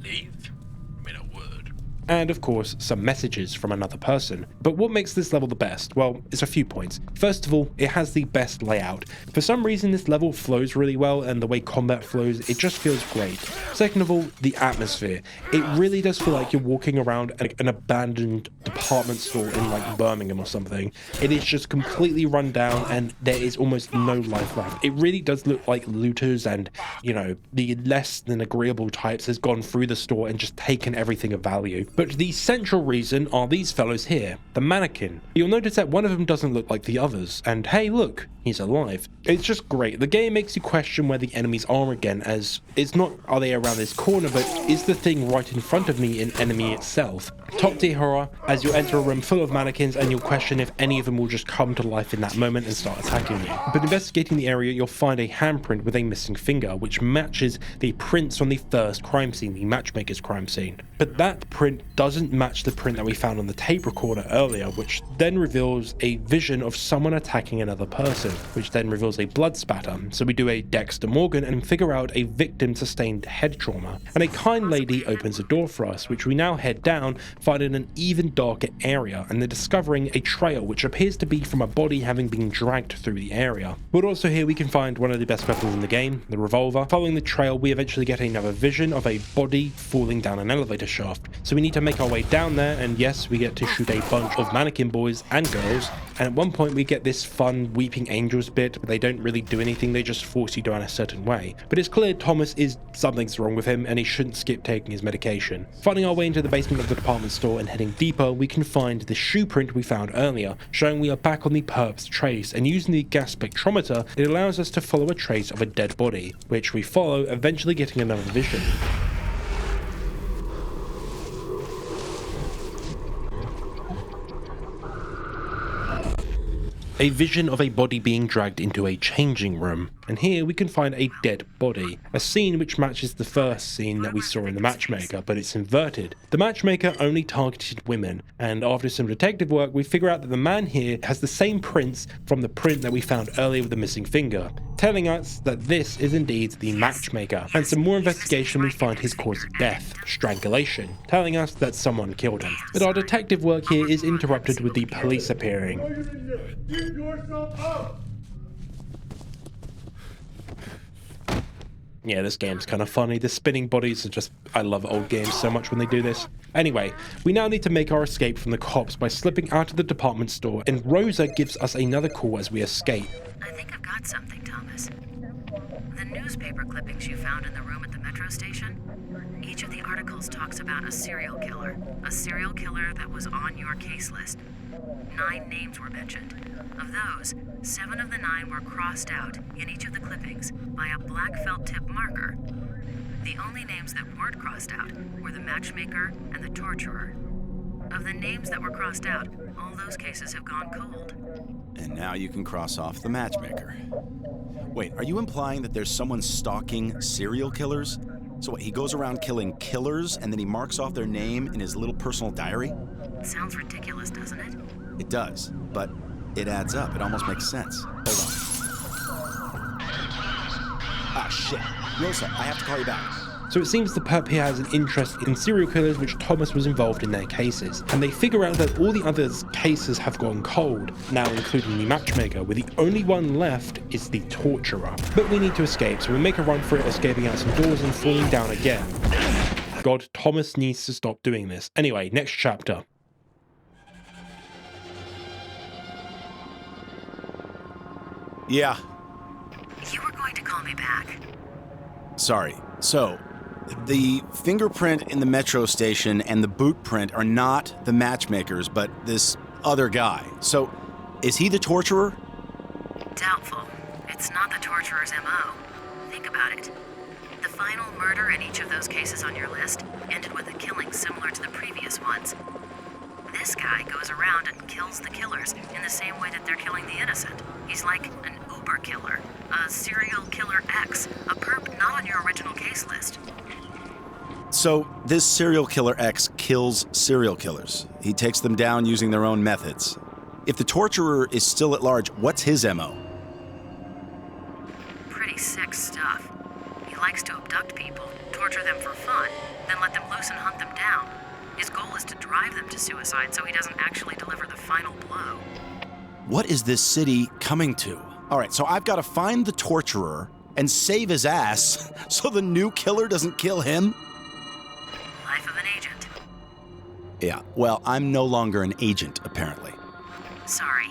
Speaker 11: Leave? I mean, a word.
Speaker 1: And of course, some messages from another person. But what makes this level the best? Well, it's a few points. First of all, it has the best layout. For some reason, this level flows really well, and the way combat flows, it just feels great. Second of all, the atmosphere. It really does feel like you're walking around an abandoned department store in like Birmingham or something. It is just completely run down and there is almost no life left. It really does look like looters and, you know, the less than agreeable types has gone through the store and just taken everything of value. But the central reason are these fellows here, the mannequin. You'll notice that one of them doesn't look like the others, and hey look, he's alive. It's just great. The game makes you question where the enemies are again, as it's not are they around this corner, but is the thing right in front of me an enemy itself? Top tier horror, as you'll enter a room full of mannequins and you'll question if any of them will just come to life in that moment and start attacking you. But investigating the area, you'll find a handprint with a missing finger, which matches the prints on the first crime scene, the matchmaker's crime scene. But that print doesn't match the print that we found on the tape recorder earlier, which then reveals a vision of someone attacking another person, which then reveals a blood spatter. So we do a Dexter Morgan and figure out a victim sustained head trauma, and a kind lady opens a door for us, which we now head down, finding an even darker area, and then discovering a trail which appears to be from a body having been dragged through the area. But also here we can find one of the best weapons in the game, the revolver. Following the trail, we eventually get another vision of a body falling down an elevator shaft. So we need to make our way down there, and yes, we get to shoot a bunch of mannequin boys and girls, and at one point we get this fun weeping angels bit, but they don't really do anything, they just force you down a certain way. But it's clear Thomas is something's wrong with him and he shouldn't skip taking his medication. Finding our way into the basement of the department store and heading deeper, we can find the shoe print we found earlier, showing we are back on the perp's trace, and using the gas spectrometer, it allows us to follow a trace of a dead body, which we follow, eventually getting another vision. A vision of a body being dragged into a changing room, and here we can find a dead body, a scene which matches the first scene that we saw in the Matchmaker, but it's inverted. The Matchmaker only targeted women, and after some detective work we figure out that the man here has the same prints from the print that we found earlier with the missing finger, telling us that this is indeed the Matchmaker. And some more investigation, we find his cause of death, strangulation, telling us that someone killed him. But our detective work here is interrupted with the police appearing.
Speaker 9: Keep yourself up!
Speaker 1: Yeah, this game's kind of funny. The spinning bodies are just... I love old games so much when they do this. Anyway, we now need to make our escape from the cops by slipping out of the department store, and Rosa gives us another call as we escape.
Speaker 5: I think I've got something, Thomas. The newspaper clippings you found in the room at the metro station, each of the articles talks about a serial killer that was on your case list. 9 names were mentioned. Of those, 7 of the 9 were crossed out in each of the clippings by a black felt tip marker. The only names that weren't crossed out were the Matchmaker and the Torturer. Of the names that were crossed out, all those cases have gone cold.
Speaker 7: And now you can cross off the Matchmaker. Wait, are you implying that there's someone stalking serial killers? So what, he goes around killing killers and then he marks off their name in his little personal diary?
Speaker 5: Sounds ridiculous, doesn't it?
Speaker 7: It does, but it adds up. It almost makes sense. Hold on. Ah, shit. Rosa, I have to call you back.
Speaker 1: So it seems the perp here has an interest in serial killers, which Thomas was involved in their cases, and they figure out that all the others' cases have gone cold, now including the Matchmaker, where the only one left is the Torturer. But we need to escape, so we make a run for it, escaping out some doors and falling down again. God, Thomas needs to stop doing this. Anyway, next chapter.
Speaker 7: Yeah.
Speaker 5: You were going to call me back.
Speaker 7: Sorry. So, the fingerprint in the metro station and the boot print are not the Matchmakers, but this other guy. So, is he the Torturer?
Speaker 5: Doubtful. It's not the Torturer's MO. Think about it. The final murder in each of those cases on your list ended with a killing similar to the previous ones. This guy goes around and kills the killers in the same way that they're killing the innocent. He's like an Uber killer, a serial killer X, a perp not on your original case list.
Speaker 7: So, this serial killer X kills serial killers. He takes them down using their own methods. If the Torturer is still at large, what's his MO?
Speaker 5: Pretty sick stuff. He likes to abduct people, torture them for fun, then let them loose and hunt them down. His goal is to drive them to suicide so he doesn't actually deliver the final blow.
Speaker 7: What is this city coming to? All right, so I've got to find the Torturer and save his ass so the new killer doesn't kill him?
Speaker 5: Life of an agent.
Speaker 7: Yeah, well, I'm no longer an agent, apparently.
Speaker 5: Sorry.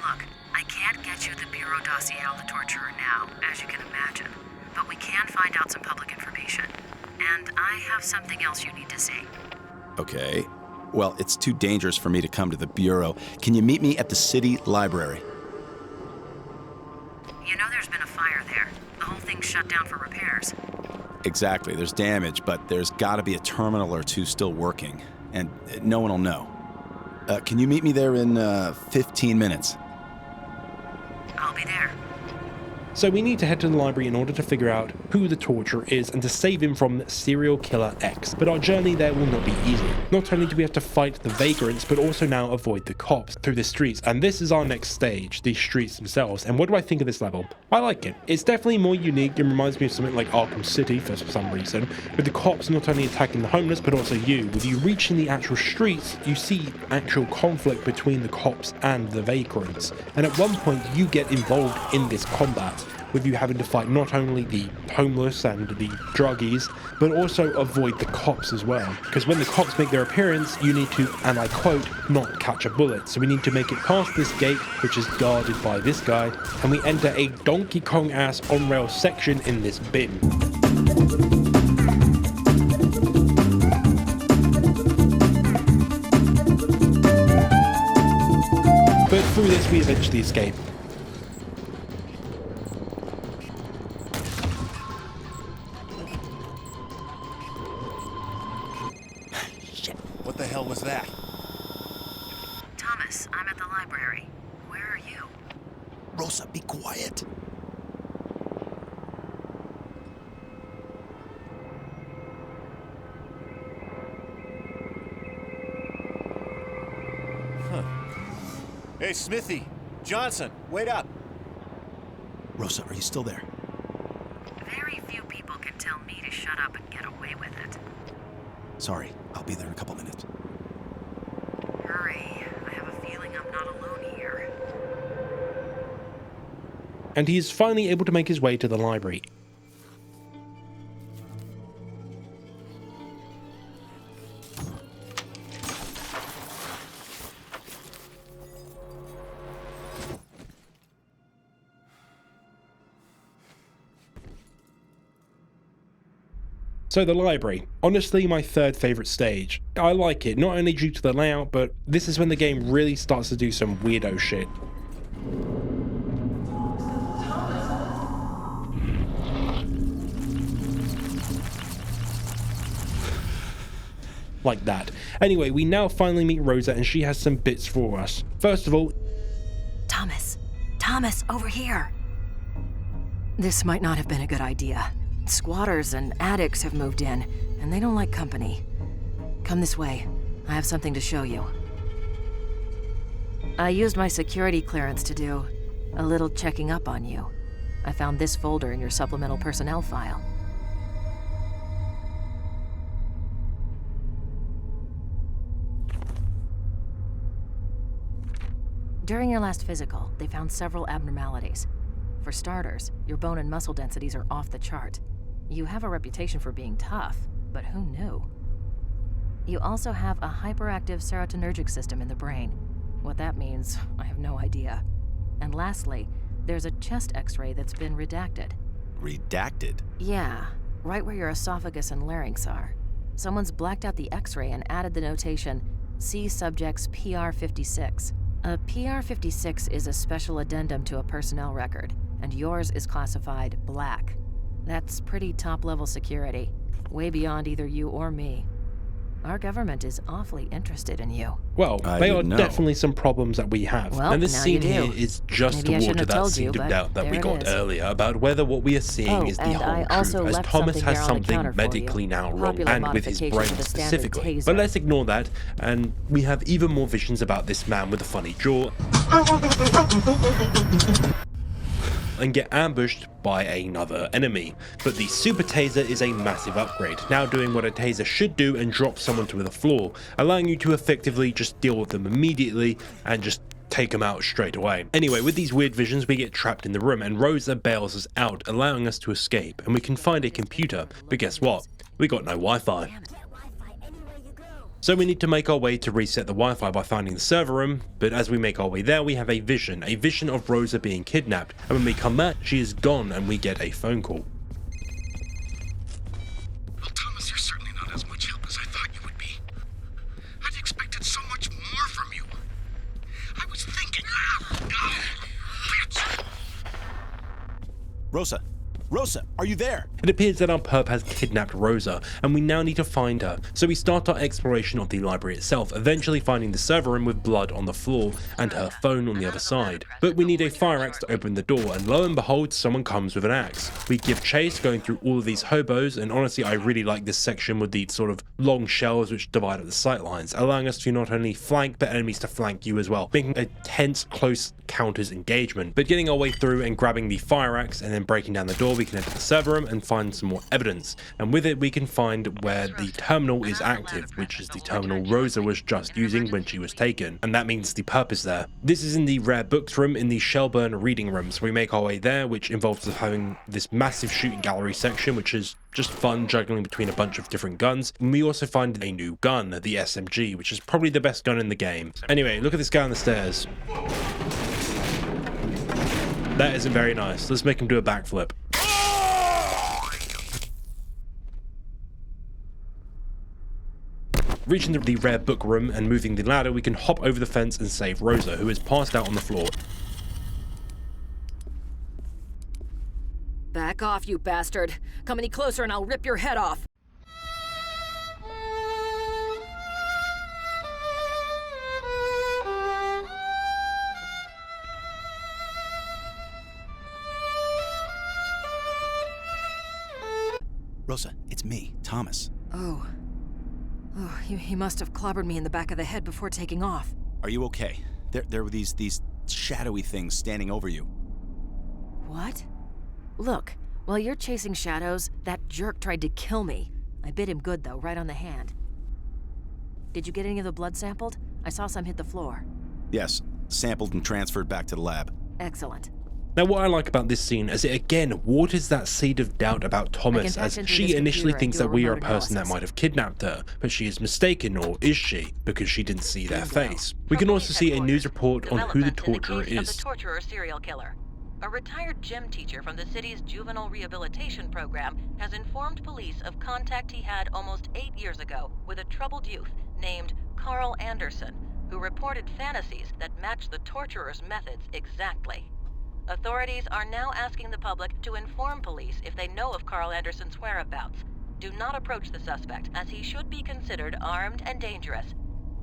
Speaker 5: Look, I can't get you the Bureau dossier on the Torturer now, as you can imagine. But we can find out some public information. And I have something else you need to see.
Speaker 7: Okay. Well, it's too dangerous for me to come to the Bureau. Can you meet me at the city library?
Speaker 5: You know there's been a fire there. The whole thing's shut down for repairs.
Speaker 7: Exactly. There's damage, but there's got to be a terminal or two still working. And no one will know. Can you meet me there in 15 minutes?
Speaker 5: I'll be there.
Speaker 1: So we need to head to the library in order to figure out who the torturer is and to save him from serial killer X. But our journey there will not be easy. Not only do we have to fight the vagrants, but also now avoid the cops through the streets. And this is our next stage, the streets themselves. And what do I think of this level? I like it. It's definitely more unique and reminds me of something like Arkham City for some reason, with the cops not only attacking the homeless, but also you. With you reaching the actual streets, you see actual conflict between the cops and the vagrants. And at one point, you get involved in this combat, with you having to fight not only the homeless and the druggies, but also avoid the cops as well. Because when the cops make their appearance, you need to, and I quote, not catch a bullet. So we need to make it past this gate, which is guarded by this guy, and we enter a Donkey Kong-ass on-rail section in this bin. But through this, we eventually escape.
Speaker 7: What the hell was that?
Speaker 5: Thomas, I'm at the library. Where are you?
Speaker 8: Rosa, be quiet.
Speaker 7: Hey, Smithy! Johnson, wait up!
Speaker 8: Rosa, are you still there?
Speaker 5: Very few people can tell me to shut up and get away with it.
Speaker 8: Sorry, I'll be there in a couple minutes.
Speaker 5: Hurry. I have a feeling I'm not alone here.
Speaker 1: And he is finally able to make his way to the library. So the library, honestly my third favourite stage. I like it, not only due to the layout, but this is when the game really starts to do some weirdo shit. Like that. Anyway, we now finally meet Rosa and she has some bits for us. First of all,
Speaker 5: Thomas, over here. This might not have been a good idea. Squatters and addicts have moved in, and they don't like company. Come this way. I have something to show you. I used my security clearance to do a little checking up on you. I found this folder in your supplemental personnel file. During your last physical, they found several abnormalities. For starters, your bone and muscle densities are off the chart. You have a reputation for being tough, but who knew? You also have a hyperactive serotonergic system in the brain. What that means, I have no idea. And lastly, there's a chest x-ray that's been redacted.
Speaker 7: Redacted?
Speaker 5: Yeah, right where your esophagus and larynx are. Someone's blacked out the x-ray and added the notation, see subject's PR56. A PR56 is a special addendum to a personnel record, and yours is classified black. That's pretty top-level security, way beyond either you or me. Our government is awfully interested in you.
Speaker 1: Well, they are definitely some problems that we have.
Speaker 5: Well,
Speaker 1: and this
Speaker 5: now
Speaker 1: scene
Speaker 5: you do.
Speaker 1: here is just
Speaker 5: Maybe I
Speaker 1: to
Speaker 5: shouldn't
Speaker 1: water
Speaker 5: have
Speaker 1: that
Speaker 5: told
Speaker 1: seed
Speaker 5: you,
Speaker 1: of
Speaker 5: but
Speaker 1: doubt that we
Speaker 5: there it
Speaker 1: got
Speaker 5: is.
Speaker 1: earlier about whether what we are seeing is the
Speaker 5: and
Speaker 1: whole
Speaker 5: I also
Speaker 1: truth, as
Speaker 5: left
Speaker 1: Thomas
Speaker 5: something
Speaker 1: has
Speaker 5: here on the
Speaker 1: something
Speaker 5: counter for you.
Speaker 1: medically now wrong,
Speaker 5: Popular
Speaker 1: and with his
Speaker 5: modification
Speaker 1: brain
Speaker 5: of the standard
Speaker 1: specifically.
Speaker 5: taser.
Speaker 1: But let's ignore that, and we have even more visions about this man with a funny jaw. And get ambushed by another enemy. But the super taser is a massive upgrade, now doing what a taser should do and drop someone to the floor, allowing you to effectively just deal with them immediately and just take them out straight away. Anyway, with these weird visions we get trapped in the room and Rosa bails us out, allowing us to escape, and we can find a computer, but guess what? We got no Wi-Fi. So we need to make our way to reset the Wi-Fi by finding the server room, but as we make our way there we have a vision of Rosa being kidnapped, and when we come back she is gone and we get a phone call.
Speaker 8: Well, Thomas, you're certainly not as much help as I thought you would be. I'd expected so much more from you. I was thinking... bitch!
Speaker 7: Rosa, Rosa, are you there?
Speaker 1: It appears that our perp has kidnapped Rosa, and we now need to find her, so we start our exploration of the library itself, eventually finding the server room with blood on the floor and her phone on the other side. But we need a fire axe to open the door, and lo and behold, someone comes with an axe. We give chase, going through all of these hobos, and honestly I really like this section with the sort of long shelves which divide up the sightlines, allowing us to not only flank but enemies to flank you as well, making a tense close counters engagement. But getting our way through and grabbing the fire axe and then breaking down the door, we can enter the server room and find some more evidence, and with it we can find where the terminal is active, which is the terminal Rosa was just using when she was taken, and that means the perp is there. This is in the rare books room in the Shelburne reading room, so we make our way there, which involves us having this massive shooting gallery section, which is just fun juggling between a bunch of different guns. And we also find a new gun, the SMG, which is probably the best gun in the game. Anyway, look at this guy on the stairs. That isn't very nice. Let's make him do a backflip. Reaching the rare book room and moving the ladder, we can hop over the fence and save Rosa, who is passed out on the floor.
Speaker 5: Back off, you bastard. Come any closer and I'll rip your head off.
Speaker 7: Rosa, it's me, Thomas.
Speaker 5: Oh, he must have clobbered me in the back of the head before taking off.
Speaker 7: Are you okay? There were these shadowy things standing over you.
Speaker 5: What? Look, while you're chasing shadows, that jerk tried to kill me. I bit him good though, right on the hand. Did you get any of the blood sampled? I saw some hit the floor.
Speaker 7: Yes, sampled and transferred back to the lab.
Speaker 5: Excellent.
Speaker 1: Now what I like about this scene is it again waters that seed of doubt about Thomas, as she initially thinks that we are a person that might have kidnapped her, but she is mistaken, or is she, because she didn't see their face. We can also see a news report on who the torturer is.
Speaker 10: The torturer serial killer. A retired gym teacher from the city's juvenile rehabilitation program has informed police of contact he had almost 8 years ago with a troubled youth named Carl Anderson, who reported fantasies that matched the torturer's methods exactly. Authorities are now asking the public to inform police if they know of Carl Anderson's whereabouts. Do not approach the suspect, as he should be considered armed and dangerous.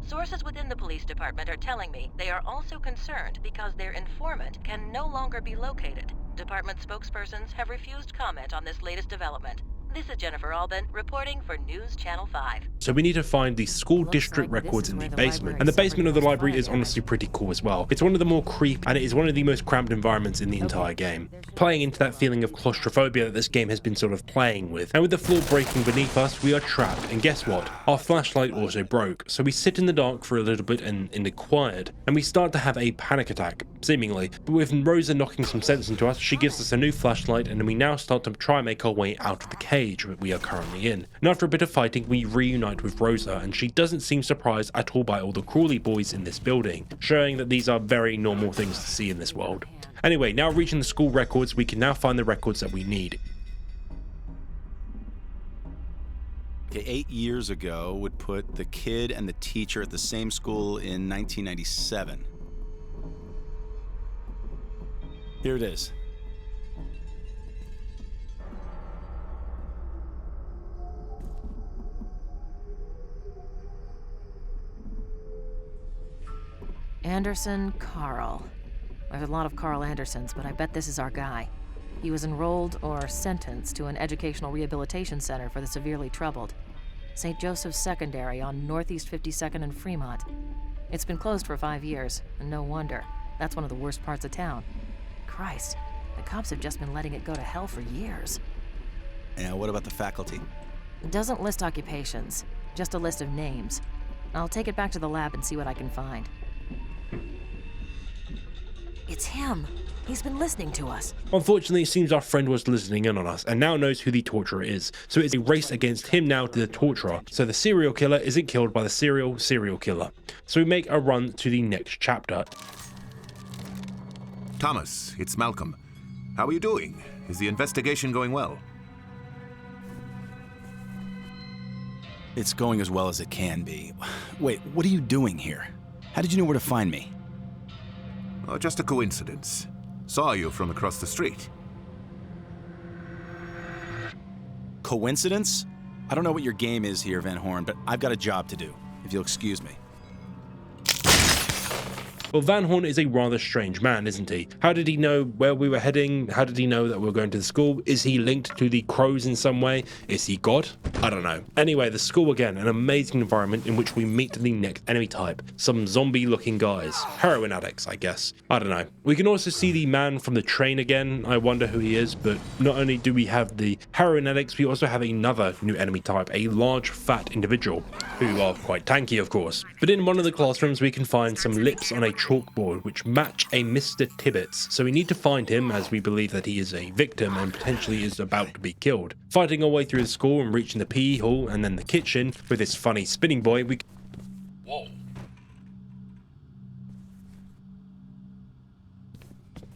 Speaker 10: Sources within the police department are telling me they are also concerned because their informant can no longer be located. Department spokespersons have refused comment on this latest development. This is Jennifer Albin reporting for News Channel 5.
Speaker 1: So we need to find the school district records in the basement. And the basement of the library is honestly pretty cool as well. It's one of the more creepy, and it is one of the most cramped environments in the entire game, playing into that feeling of claustrophobia that this game has been sort of playing with. And with the floor breaking beneath us, we are trapped, and guess what? Our flashlight also broke. So we sit in the dark for a little bit and in the quiet, and we start to have a panic attack, seemingly. But with Rosa knocking some sense into us, she gives us a new flashlight, and we now start to try and make our way out of the cage we are currently in. And after a bit of fighting, we reunite with Rosa, and she doesn't seem surprised at all by all the Crawley boys in this building, showing that these are very normal things to see in this world. Anyway, now reaching the school records, we can now find the records that we need.
Speaker 7: Okay, 8 years ago would put the kid and the teacher at the same school in 1997. Here it is.
Speaker 5: Anderson Carl. There's a lot of Carl Andersons, but I bet this is our guy. He was enrolled or sentenced to an educational rehabilitation center for the severely troubled. St. Joseph's Secondary on Northeast 52nd and Fremont. It's been closed for 5 years, and no wonder. That's one of the worst parts of town. Christ, the cops have just been letting it go to hell for years.
Speaker 7: And what about the faculty?
Speaker 5: It doesn't list occupations, just a list of names. I'll take it back to the lab and see what I can find. It's him. He's been listening to us.
Speaker 1: Unfortunately, it seems our friend was listening in on us and now knows who the torturer is. So it's a race against him now to the torturer. So the serial killer isn't killed by the serial killer. So we make a run to the next chapter.
Speaker 3: Thomas, it's Malcolm. How are you doing? Is the investigation going well?
Speaker 7: It's going as well as it can be. Wait, what are you doing here? How did you know where to find me?
Speaker 3: Oh, just a coincidence. Saw you from across the street.
Speaker 7: Coincidence? I don't know what your game is here, Van Horn, but I've got a job to do, if you'll excuse me.
Speaker 1: Well, Van Horn is a rather strange man, isn't he? How did he know where we were heading? How did he know that we were going to the school? Is he linked to the crows in some way? Is he God? I don't know. Anyway, the school again, an amazing environment in which we meet the next enemy type. Some zombie-looking guys. Heroin addicts, I guess. I don't know. We can also see the man from the train again. I wonder who he is, but not only do we have the heroin addicts, we also have another new enemy type, a large, fat individual, who are quite tanky, of course. But in one of the classrooms, we can find some lips on a chalkboard which match a Mr. Tibbets, so we need to find him as we believe that he is a victim and potentially is about to be killed. Fighting our way through the school and reaching the PE hall and then the kitchen with this funny spinning boy, we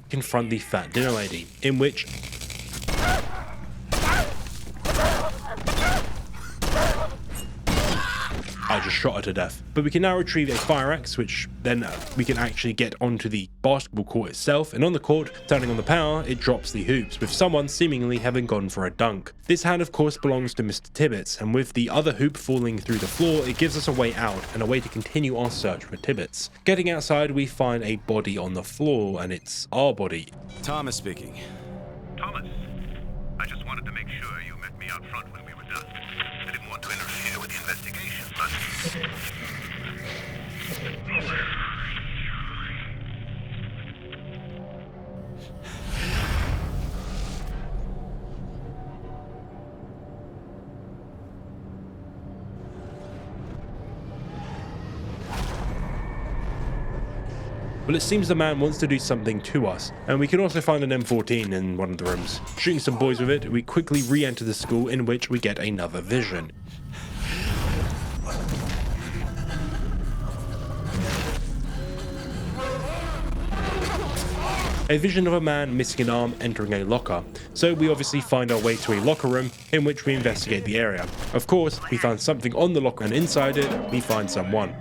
Speaker 1: confront the fat dinner lady, in which I just shot her to death. But we can now retrieve a fire axe, which then we can actually get onto the basketball court itself, and on the court, turning on the power, it drops the hoops, with someone seemingly having gone for a dunk. This hand of course belongs to Mr. Tibbets, and with the other hoop falling through the floor, it gives us a way out, and a way to continue our search for Tibbets. Getting outside, we find a body on the floor, and it's our body.
Speaker 7: Thomas speaking.
Speaker 6: Thomas, I just wanted to make sure you met me out front when we were done. I didn't want to interfere with the investigation, but...
Speaker 1: Well, it seems the man wants to do something to us, and we can also find an M14 in one of the rooms. Shooting some boys with it, we quickly re-enter the school, in which we get another vision. A vision of a man missing an arm entering a locker. So we obviously find our way to a locker room in which we investigate the area. Of course, we find something on the locker, and inside it, we find someone.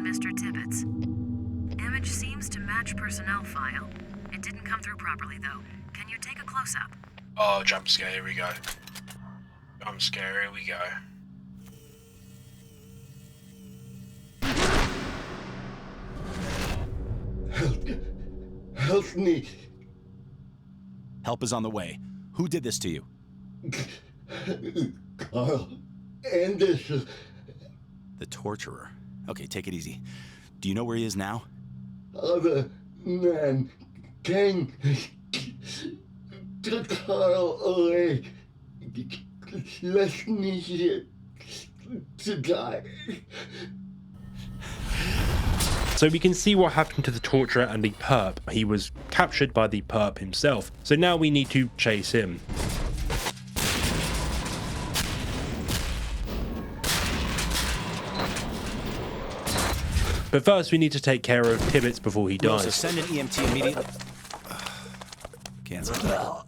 Speaker 5: Mr. Tibbets. Image seems to match personnel file. It didn't come through properly, though. Can you take a close-up?
Speaker 11: Oh, jump scare, here we go. Jump scare, here we go.
Speaker 8: Help me.
Speaker 7: Help is on the way. Who did this to you?
Speaker 8: Carl Anderson.
Speaker 7: The torturer. Okay, take it easy. Do you know where he is now?
Speaker 8: Other man came, took Carl away, left me here to die.
Speaker 1: So we can see what happened to the torturer and the perp. He was captured by the perp himself. So now we need to chase him. But first we need to take care of Tibbets before he dies.
Speaker 7: So send an EMT immediately. Cancel.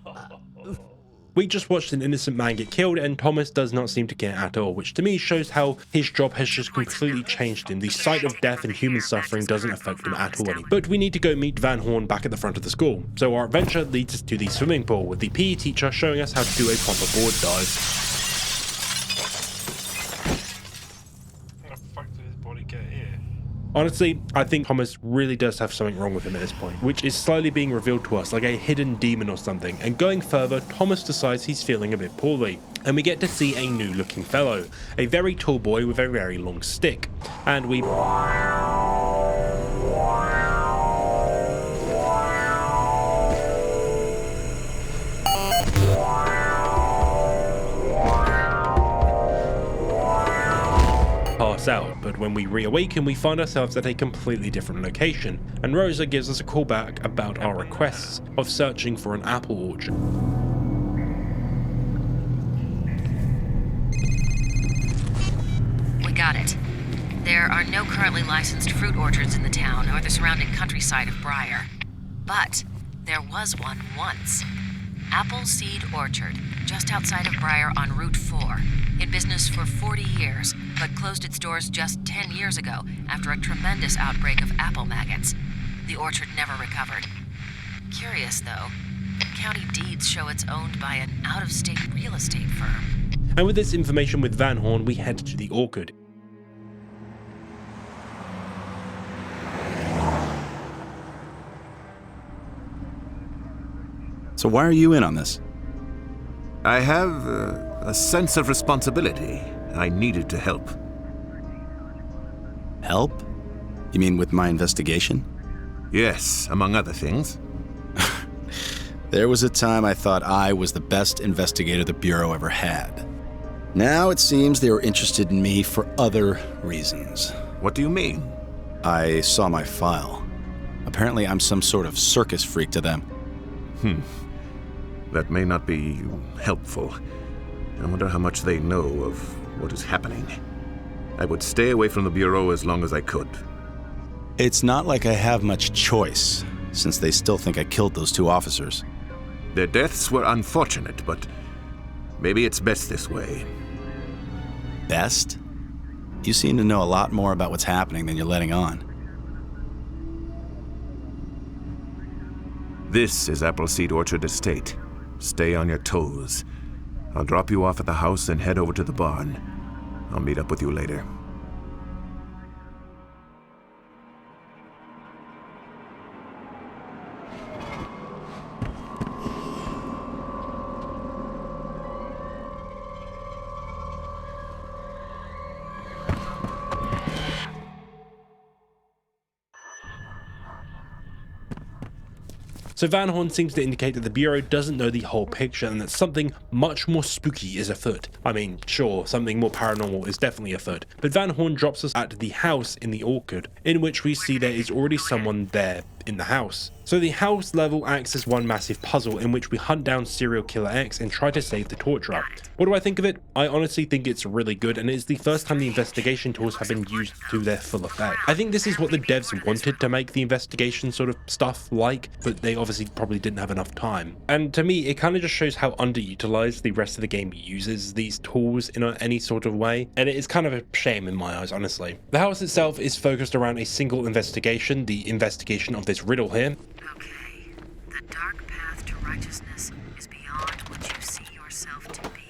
Speaker 1: We just watched an innocent man get killed, and Thomas does not seem to care at all, which to me shows how his job has just completely changed him. The sight of death and human suffering doesn't affect him at all anymore. But we need to go meet Van Horn back at the front of the school. So our adventure leads us to the swimming pool, with the PE teacher showing us how to do a proper board dive. Honestly, I think Thomas really does have something wrong with him at this point, which is slowly being revealed to us like a hidden demon or something. And going further, Thomas decides he's feeling a bit poorly. And we get to see a new looking fellow, a very tall boy with a very long stick. And we... pass out, but when we reawaken we find ourselves at a completely different location, and Rosa gives us a call back about our requests of searching for an apple orchard.
Speaker 5: We got it. There are no currently licensed fruit orchards in the town or the surrounding countryside of Briar. But there was one once. Apple Seed Orchard, just outside of Briar on Route 4. In business for 40 years, but closed its doors just 10 years ago after a tremendous outbreak of apple maggots. The orchard never recovered. Curious, though. County deeds show it's owned by an out-of-state real estate firm.
Speaker 1: And with this information with Van Horn, we head to the orchard.
Speaker 7: So why are you in on this?
Speaker 3: I have a sense of responsibility. I needed to help.
Speaker 7: Help? You mean with my investigation?
Speaker 3: Yes, among other things.
Speaker 7: There was a time I thought I was the best investigator the Bureau ever had. Now it seems they were interested in me for other reasons.
Speaker 3: What do you mean?
Speaker 7: I saw my file. Apparently I'm some sort of circus freak to them.
Speaker 3: That may not be helpful. I wonder how much they know of what is happening. I would stay away from the Bureau as long as I could.
Speaker 7: It's not like I have much choice, since they still think I killed those 2 officers.
Speaker 3: Their deaths were unfortunate, but maybe it's best this way.
Speaker 7: Best? You seem to know a lot more about what's happening than you're letting on.
Speaker 3: This is Appleseed Orchard Estate. Stay on your toes. I'll drop you off at the house and head over to the barn. I'll meet up with you later.
Speaker 1: So Van Horn seems to indicate that the Bureau doesn't know the whole picture and that something much more spooky is afoot. I mean, sure, something more paranormal is definitely afoot, but Van Horn drops us at the house in the orchard, in which we see there is already someone there in the house. So the house level acts as one massive puzzle in which we hunt down serial killer X and try to save the torturer. What do I think of it? I honestly think it's really good, and it is the first time the investigation tools have been used to their full effect. I think this is what the devs wanted to make the investigation sort of stuff like, but they obviously probably didn't have enough time. And to me, it kind of just shows how underutilized the rest of the game uses these tools in any sort of way, and it is kind of a shame in my eyes, honestly. The house itself is focused around a single investigation, the investigation of this riddle here.
Speaker 5: Okay, the dark path to righteousness is beyond what you see yourself to be.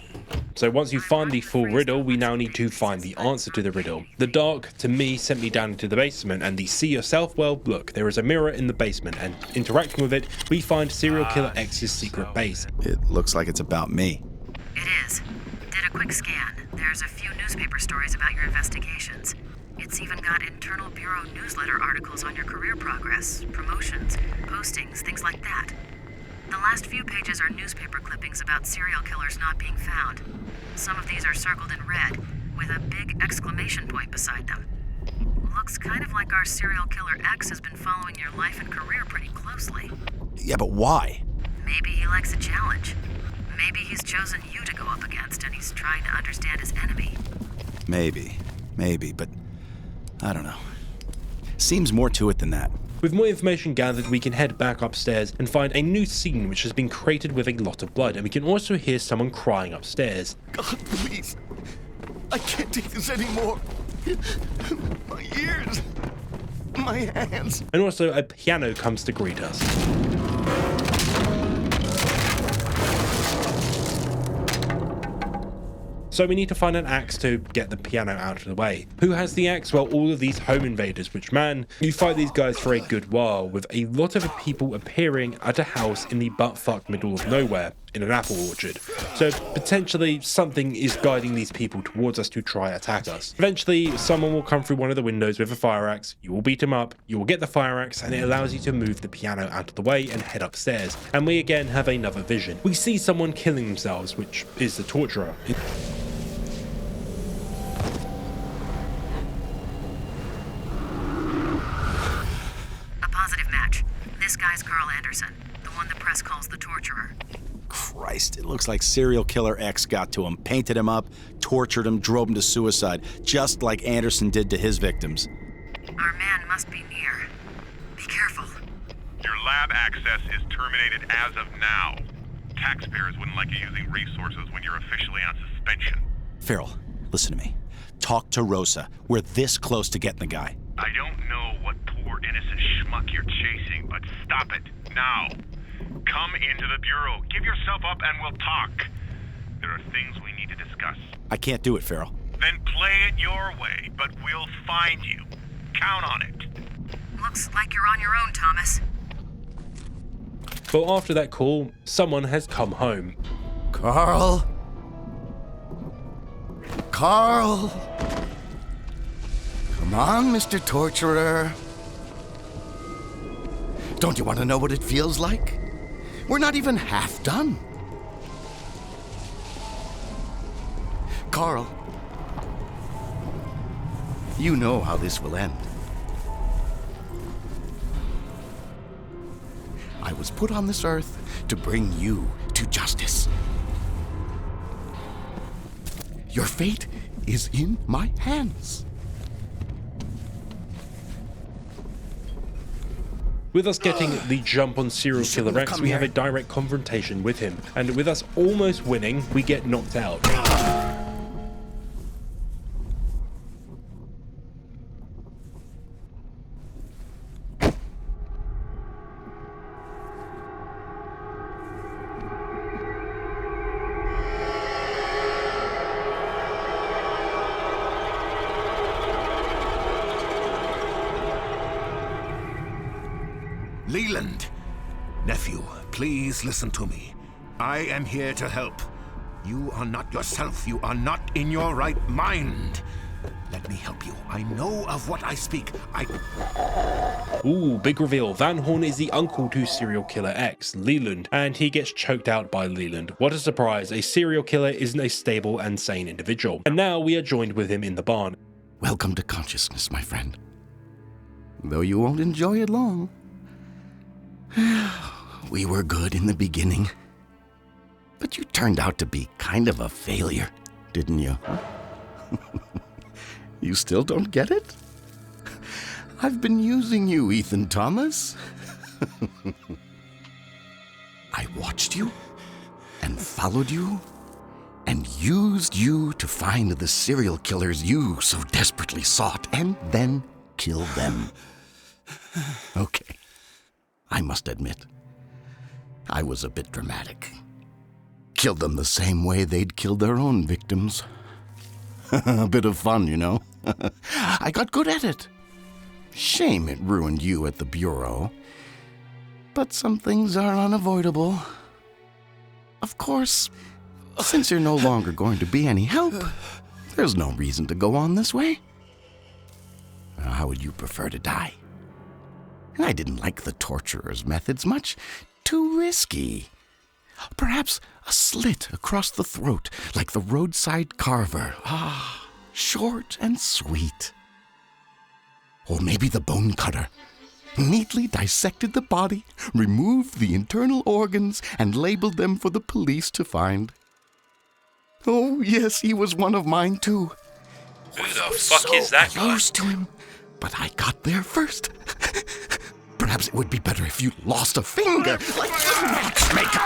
Speaker 1: So once you find the full riddle, we now need to find the answer to the riddle. The dark, to me, sent me down into the basement, and the see yourself, well, look, there is a mirror in the basement, and interacting with it, we find serial killer X's secret base.
Speaker 7: It looks like it's about me.
Speaker 5: It is. Did a quick scan. There's a few newspaper stories about your investigations. It's even got internal Bureau newsletter articles on your career progress, promotions, postings, things like that. The last few pages are newspaper clippings about serial killers not being found. Some of these are circled in red, with a big exclamation point beside them. Looks kind of like our serial killer X has been following your life and career pretty closely.
Speaker 7: Yeah, but why?
Speaker 5: Maybe he likes a challenge. Maybe he's chosen you to go up against and he's trying to understand his enemy.
Speaker 7: Maybe, but I don't know. Seems more to it than that.
Speaker 1: With more information gathered, we can head back upstairs and find a new scene which has been created with a lot of blood, and we can also hear someone crying upstairs.
Speaker 8: God, please. I can't take this anymore. My ears. My hands.
Speaker 1: And also a piano comes to greet us. So we need to find an axe to get the piano out of the way. Who has the axe? Well, all of these home invaders, which, man, you fight these guys for a good while, with a lot of people appearing at a house in the butt-fuck middle of nowhere, in an apple orchard. So potentially something is guiding these people towards us to try attack us. Eventually, someone will come through one of the windows with a fire axe, you will beat him up, you will get the fire axe, and it allows you to move the piano out of the way and head upstairs. And we again have another vision. We see someone killing themselves, which is the torturer.
Speaker 5: Positive match. This guy's Carl Anderson, the one the press calls the torturer.
Speaker 7: Christ, it looks like serial killer X got to him, painted him up, tortured him, drove him to suicide, just like Anderson did to his victims.
Speaker 5: Our man must be near. Be careful.
Speaker 2: Your lab access is terminated as of now. Taxpayers wouldn't like you using resources when you're officially on suspension.
Speaker 7: Farrell, listen to me. talk to Rosa. We're this close to getting the guy.
Speaker 6: I don't know what poor innocent schmuck you're chasing, but stop it, now. Come into the Bureau, give yourself up and we'll talk. There are things we need to discuss.
Speaker 7: I can't do it, Farrell.
Speaker 6: Then play it your way, but we'll find you. Count on it.
Speaker 5: Looks like you're on your own, Thomas.
Speaker 1: But after that call, someone has come home.
Speaker 8: Carl? Carl? Come on, Mr. Torturer. Don't you want to know what it feels like? We're not even half done. Carl, you know how this will end. I was put on this earth to bring you to justice. Your fate is in my hands.
Speaker 1: With us getting the jump on serial killer X, we have a direct confrontation with him, and with us almost winning, we get knocked out.
Speaker 3: Leland! Nephew, please listen to me. I am here to help. You are not yourself. You are not in your right mind. Let me help you. I know of what I speak.
Speaker 1: Ooh, big reveal. Van Horn is the uncle to serial killer X, Leland, and he gets choked out by Leland. What a surprise. A serial killer isn't a stable and sane individual. And now we are joined with him in the barn.
Speaker 8: Welcome to consciousness, my friend. Though you won't enjoy it long. We were good in the beginning. But you turned out to be kind of a failure, didn't you? You still don't get it? I've been using you, Ethan Thomas. I watched you and followed you and used you to find the serial killers you so desperately sought and then killed them. Okay. I must admit, I was a bit dramatic. Killed them the same way they'd killed their own victims. A bit of fun, you know. I got good at it. Shame it ruined you at the Bureau. But some things are unavoidable. Of course, since you're no longer going to be any help, there's no reason to go on this way. How would you prefer to die? I didn't like the torturer's methods much. Too risky. Perhaps a slit across the throat, like the roadside carver. Ah, short and sweet. Or maybe the bone cutter. Neatly dissected the body, removed the internal organs, and labeled them for the police to find. Oh, yes, he was one of mine, too.
Speaker 11: Who the fuck is that guy?
Speaker 8: Close to him, but I got there first. Perhaps it would be better if you lost a finger, like the matchmaker.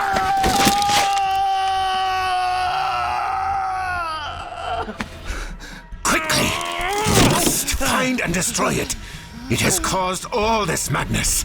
Speaker 3: Quickly! You must find and destroy it. It has caused all this madness.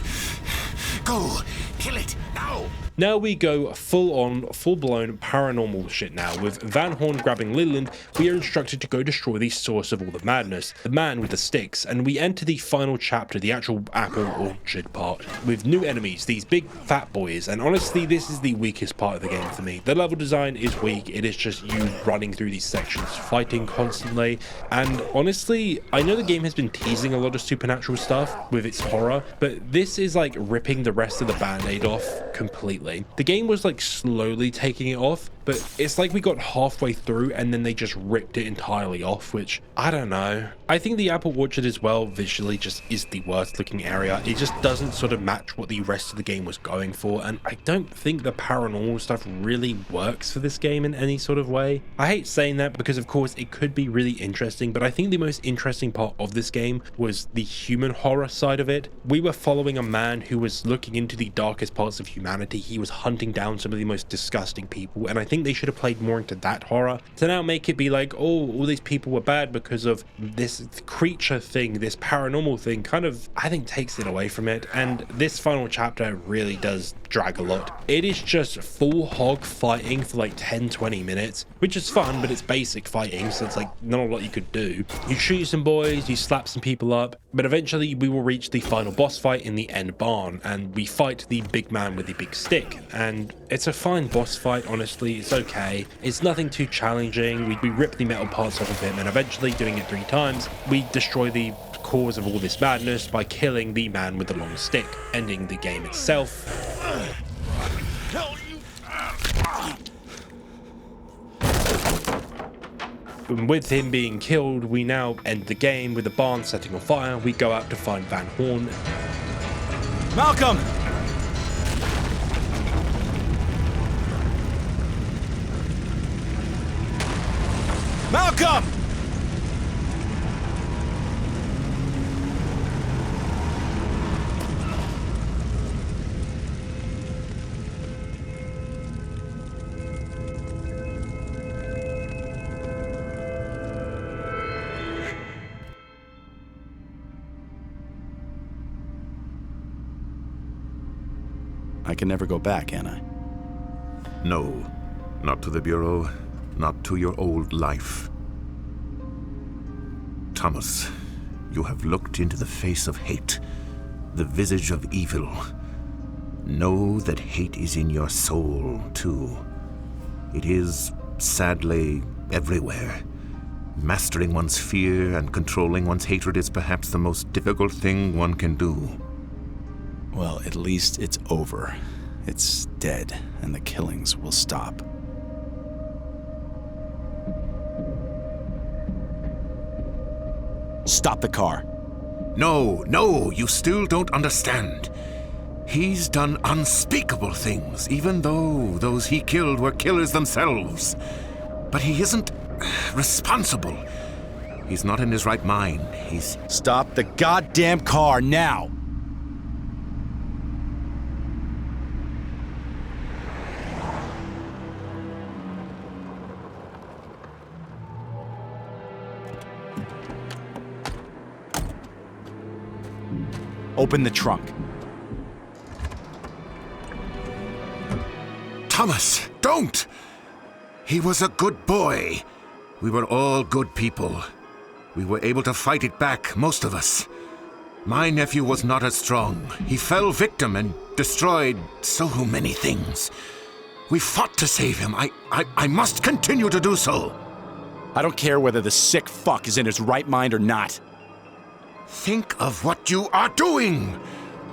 Speaker 3: Go, kill it, now!
Speaker 1: Now we go full-on, full-blown paranormal shit now. With Van Horn grabbing Leland, we are instructed to go destroy the source of all the madness, the man with the sticks, and we enter the final chapter, the actual apple orchard part, with new enemies, these big fat boys, and honestly this is the weakest part of the game for me. The level design is weak, it is just you running through these sections, fighting constantly, and honestly, I know the game has been teasing a lot of supernatural stuff with its horror, but this is like ripping the rest of the band-aid off completely. The game was like slowly taking it off, but it's like we got halfway through and then they just ripped it entirely off, which I don't know. I think the apple orchard as well visually just is the worst looking area. It just doesn't sort of match what the rest of the game was going for, and I don't think the paranormal stuff really works for this game in any sort of way. I hate saying that because of course it could be really interesting, but I think the most interesting part of this game was the human horror side of it. We were following a man who was looking into the darkest parts of humanity. He was hunting down some of the most disgusting people, and I think think they should have played more into that horror. To now make it be like, oh, all these people were bad because of this creature thing, this paranormal thing, kind of, I think, takes it away from it. And this final chapter really does drag a lot. It is just full hog fighting for like 10-20 minutes, which is fun, but it's basic fighting, so it's like not a lot you could do. You shoot some boys, you slap some people up, but eventually we will reach the final boss fight in the end barn, and we fight the big man with the big stick. And it's a fine boss fight, honestly. It's okay. It's nothing too challenging. We rip the metal parts off of him, and eventually, doing it 3 times, we destroy the cause of all this madness by killing the man with the long stick, ending the game itself. And with him being killed, we now end the game with the barn setting on fire. We go out to find Van Horn.
Speaker 7: Malcolm! Malcolm! I can never go back, can I?
Speaker 3: No, not to the Bureau, not to your old life. Thomas, you have looked into the face of hate, the visage of evil. Know that hate is in your soul, too. It is, sadly, everywhere. Mastering one's fear and controlling one's hatred is perhaps the most difficult thing one can do.
Speaker 7: Well, at least it's over. It's dead, and the killings will stop. Stop the car.
Speaker 3: No, you still don't understand. He's done unspeakable things, even though those he killed were killers themselves. But he isn't responsible. He's not in his right mind. He's...
Speaker 7: Stop the goddamn car now! Open the trunk.
Speaker 3: Thomas, don't! He was a good boy. We were all good people. We were able to fight it back, most of us. My nephew was not as strong. He fell victim and destroyed so many things. We fought to save him. I must continue to do so.
Speaker 7: I don't care whether the sick fuck is in his right mind or not.
Speaker 3: Think of what you are doing!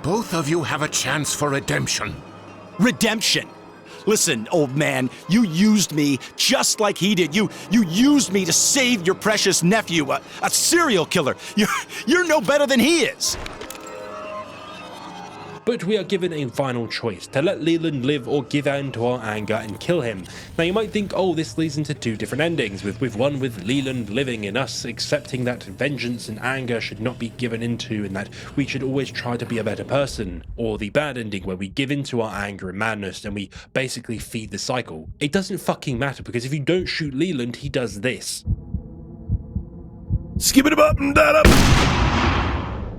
Speaker 3: Both of you have a chance for redemption.
Speaker 7: Redemption? Listen, old man, you used me just like he did. You used me to save your precious nephew, a serial killer. You're no better than he is.
Speaker 1: But we are given a final choice, to let Leland live or give in to our anger and kill him. Now you might think, oh, this leads into 2 different endings, with one with Leland living and us accepting that vengeance and anger should not be given into and that we should always try to be a better person, or the bad ending where we give into our anger and madness and we basically feed the cycle. It doesn't fucking matter, because if you don't shoot Leland, he does this.
Speaker 7: Skip it up and that up.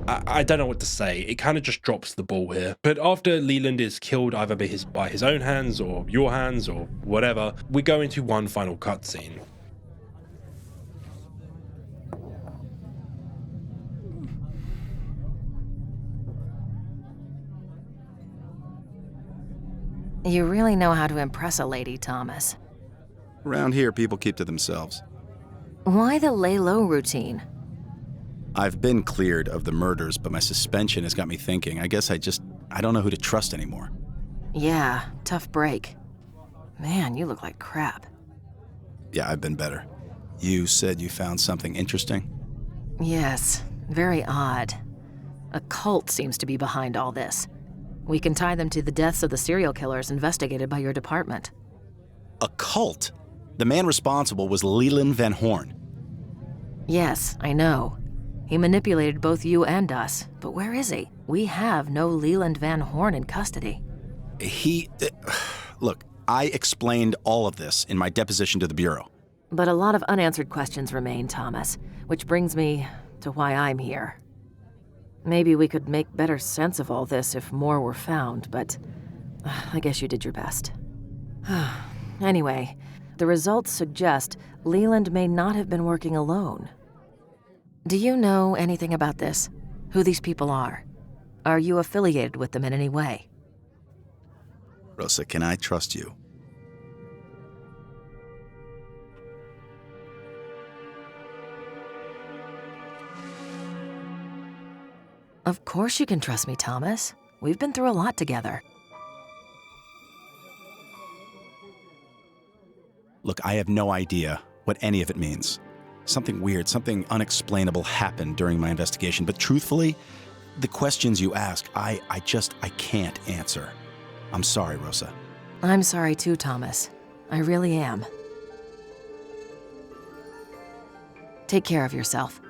Speaker 1: I don't know what to say. It kind of just drops the ball here. But after Leland is killed either by his own hands or your hands or whatever, we go into one final cutscene.
Speaker 5: You really know how to impress a lady, Thomas.
Speaker 7: Around here, people keep to themselves.
Speaker 5: Why the lay low routine?
Speaker 7: I've been cleared of the murders, but my suspension has got me thinking. I guess I don't know who to trust anymore.
Speaker 5: Yeah, tough break. Man, you look like crap.
Speaker 7: Yeah, I've been better. You said you found something interesting?
Speaker 5: Yes, very odd. A cult seems to be behind all this. We can tie them to the deaths of the serial killers investigated by your department.
Speaker 7: A cult? The man responsible was Leland Van Horn.
Speaker 5: Yes, I know. He manipulated both you and us, but where is he? We have no Leland Van Horn in custody.
Speaker 7: Look, I explained all of this in my deposition to the Bureau.
Speaker 5: But a lot of unanswered questions remain, Thomas, which brings me to why I'm here. Maybe we could make better sense of all this if more were found, but I guess you did your best. Anyway, the results suggest Leland may not have been working alone. Do you know anything about this? Who these people are? Are you affiliated with them in any way?
Speaker 7: Rosa, can I trust you?
Speaker 5: Of course you can trust me, Thomas. We've been through a lot together.
Speaker 7: Look, I have no idea what any of it means. Something weird, something unexplainable happened during my investigation, but truthfully, the questions you ask, I can't answer. I'm sorry, Rosa.
Speaker 5: I'm sorry too, Thomas. I really am. Take care of yourself.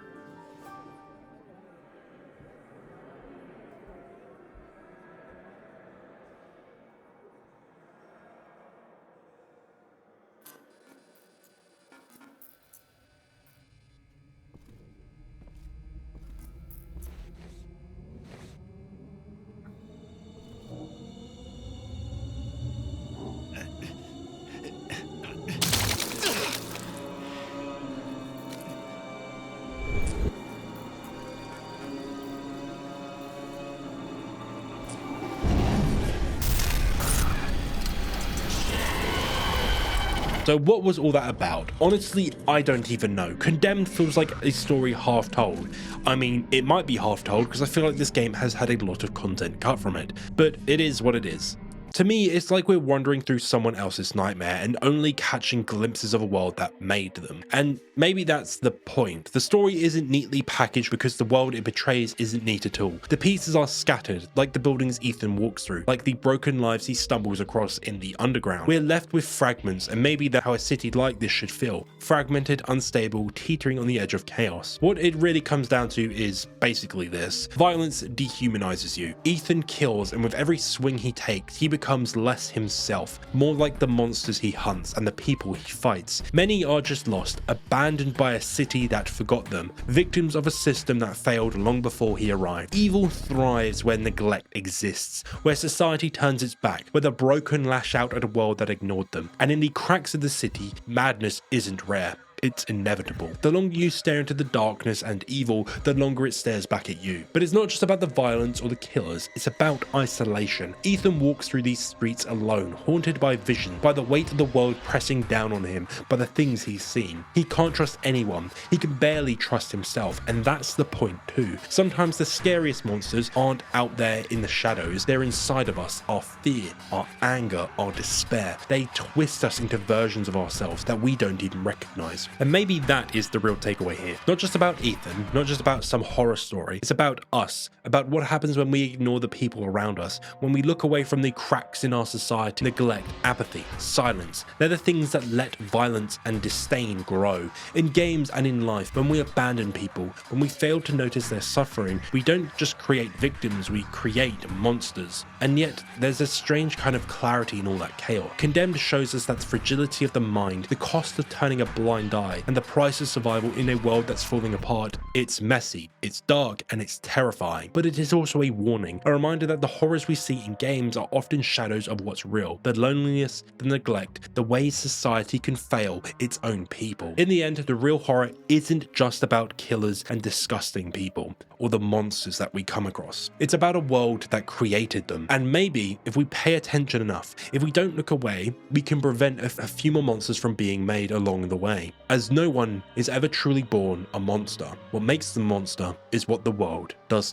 Speaker 1: So what was all that about? Honestly, I don't even know. Condemned feels like a story half told. I mean, it might be half told because I feel like this game has had a lot of content cut from it, but it is what it is. To me, it's like we're wandering through someone else's nightmare and only catching glimpses of a world that made them. And maybe that's the point. The story isn't neatly packaged because the world it betrays isn't neat at all. The pieces are scattered, like the buildings Ethan walks through, like the broken lives he stumbles across in the underground. We're left with fragments, and maybe that's how a city like this should feel. Fragmented, unstable, teetering on the edge of chaos. What it really comes down to is basically this. Violence dehumanizes you. Ethan kills, and with every swing he takes, he becomes less himself, more like the monsters he hunts and the people he fights. Many are just lost, abandoned by a city that forgot them, victims of a system that failed long before he arrived. Evil thrives where neglect exists, where society turns its back, where the broken lash out at a world that ignored them. And in the cracks of the city, madness isn't rare. It's inevitable. The longer you stare into the darkness and evil, the longer it stares back at you. But it's not just about the violence or the killers, it's about isolation. Ethan walks through these streets alone, haunted by vision, by the weight of the world pressing down on him, by the things he's seen. He can't trust anyone, he can barely trust himself, and that's the point too. Sometimes the scariest monsters aren't out there in the shadows, they're inside of us, our fear, our anger, our despair. They twist us into versions of ourselves that we don't even recognize. And maybe that is the real takeaway here. Not just about Ethan, not just about some horror story. It's about us, about what happens when we ignore the people around us, when we look away from the cracks in our society, neglect, apathy, silence. They're the things that let violence and disdain grow. In games and in life, when we abandon people, when we fail to notice their suffering, we don't just create victims, we create monsters. And yet, there's a strange kind of clarity in all that chaos. Condemned shows us that the fragility of the mind, the cost of turning a blind eye, and the price of survival in a world that's falling apart. It's messy, it's dark, and it's terrifying, but it is also a warning, a reminder that the horrors we see in games are often shadows of what's real, the loneliness, the neglect, the ways society can fail its own people. In the end, the real horror isn't just about killers and disgusting people, or the monsters that we come across. It's about a world that created them, and maybe if we pay attention enough, if we don't look away, we can prevent a few more monsters from being made along the way. As no one is ever truly born a monster. What makes them monster is what the world does.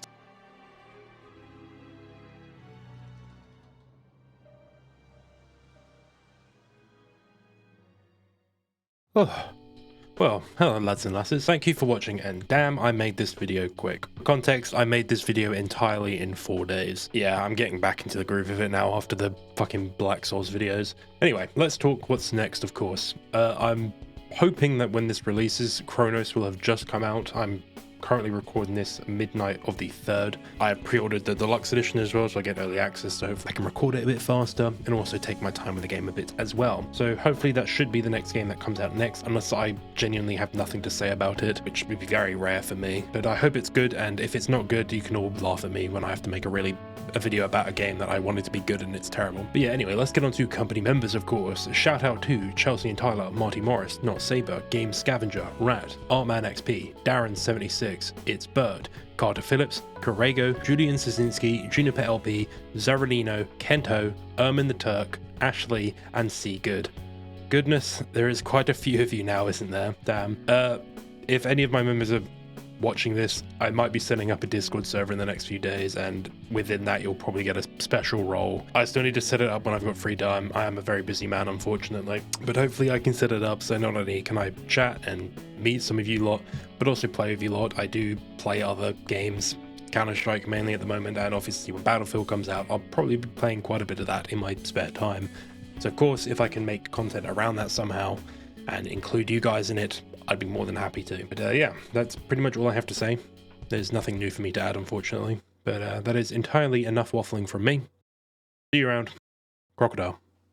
Speaker 1: Oh. Well, hello lads and lasses, thank you for watching, and damn, I made this video quick. For context, I made this video entirely in 4 days. Yeah, I'm getting back into the groove of it now after the fucking Black Souls videos. Anyway, let's talk what's next, of course. I'm hoping that when this releases, Chronos will have just come out. I'm currently recording this midnight of the 3rd. I have pre-ordered the deluxe edition as well, so I get early access, so hopefully I can record it a bit faster and also take my time with the game a bit as well. So hopefully that should be the next game that comes out next, unless I genuinely have nothing to say about it, which would be very rare for me. But I hope it's good, and if it's not good, you can all laugh at me when I have to make a video about a game that I wanted to be good and it's terrible. But yeah, anyway, let's get on to company members, of course. Shout out to Chelsea and Tyler, Marty Morris, Not Saber, Game Scavenger, Rat, Artman XP, Darren76, It's Bird, Carter Phillips, Corrego, Julian Sazinski, Juniper LP, Zarolino, Kento, Ermin the Turk, Ashley, and C Good. Goodness, there is quite a few of you now, isn't there? Damn. If any of my members are watching this, I might be setting up a Discord server in the next few days, and within that you'll probably get a special role. I still need to set it up when I've got free time. I am a very busy man, unfortunately, but hopefully I can set it up so not only can I chat and meet some of you lot, but also play with you lot. I do play other games, Counter-Strike mainly at the moment, and obviously when Battlefield comes out, I'll probably be playing quite a bit of that in my spare time. So of course, if I can make content around that somehow and include you guys in it, I'd be more than happy to. But yeah, that's pretty much all I have to say. There's nothing new for me to add, unfortunately. But that is entirely enough waffling from me. See you around. Crocodile.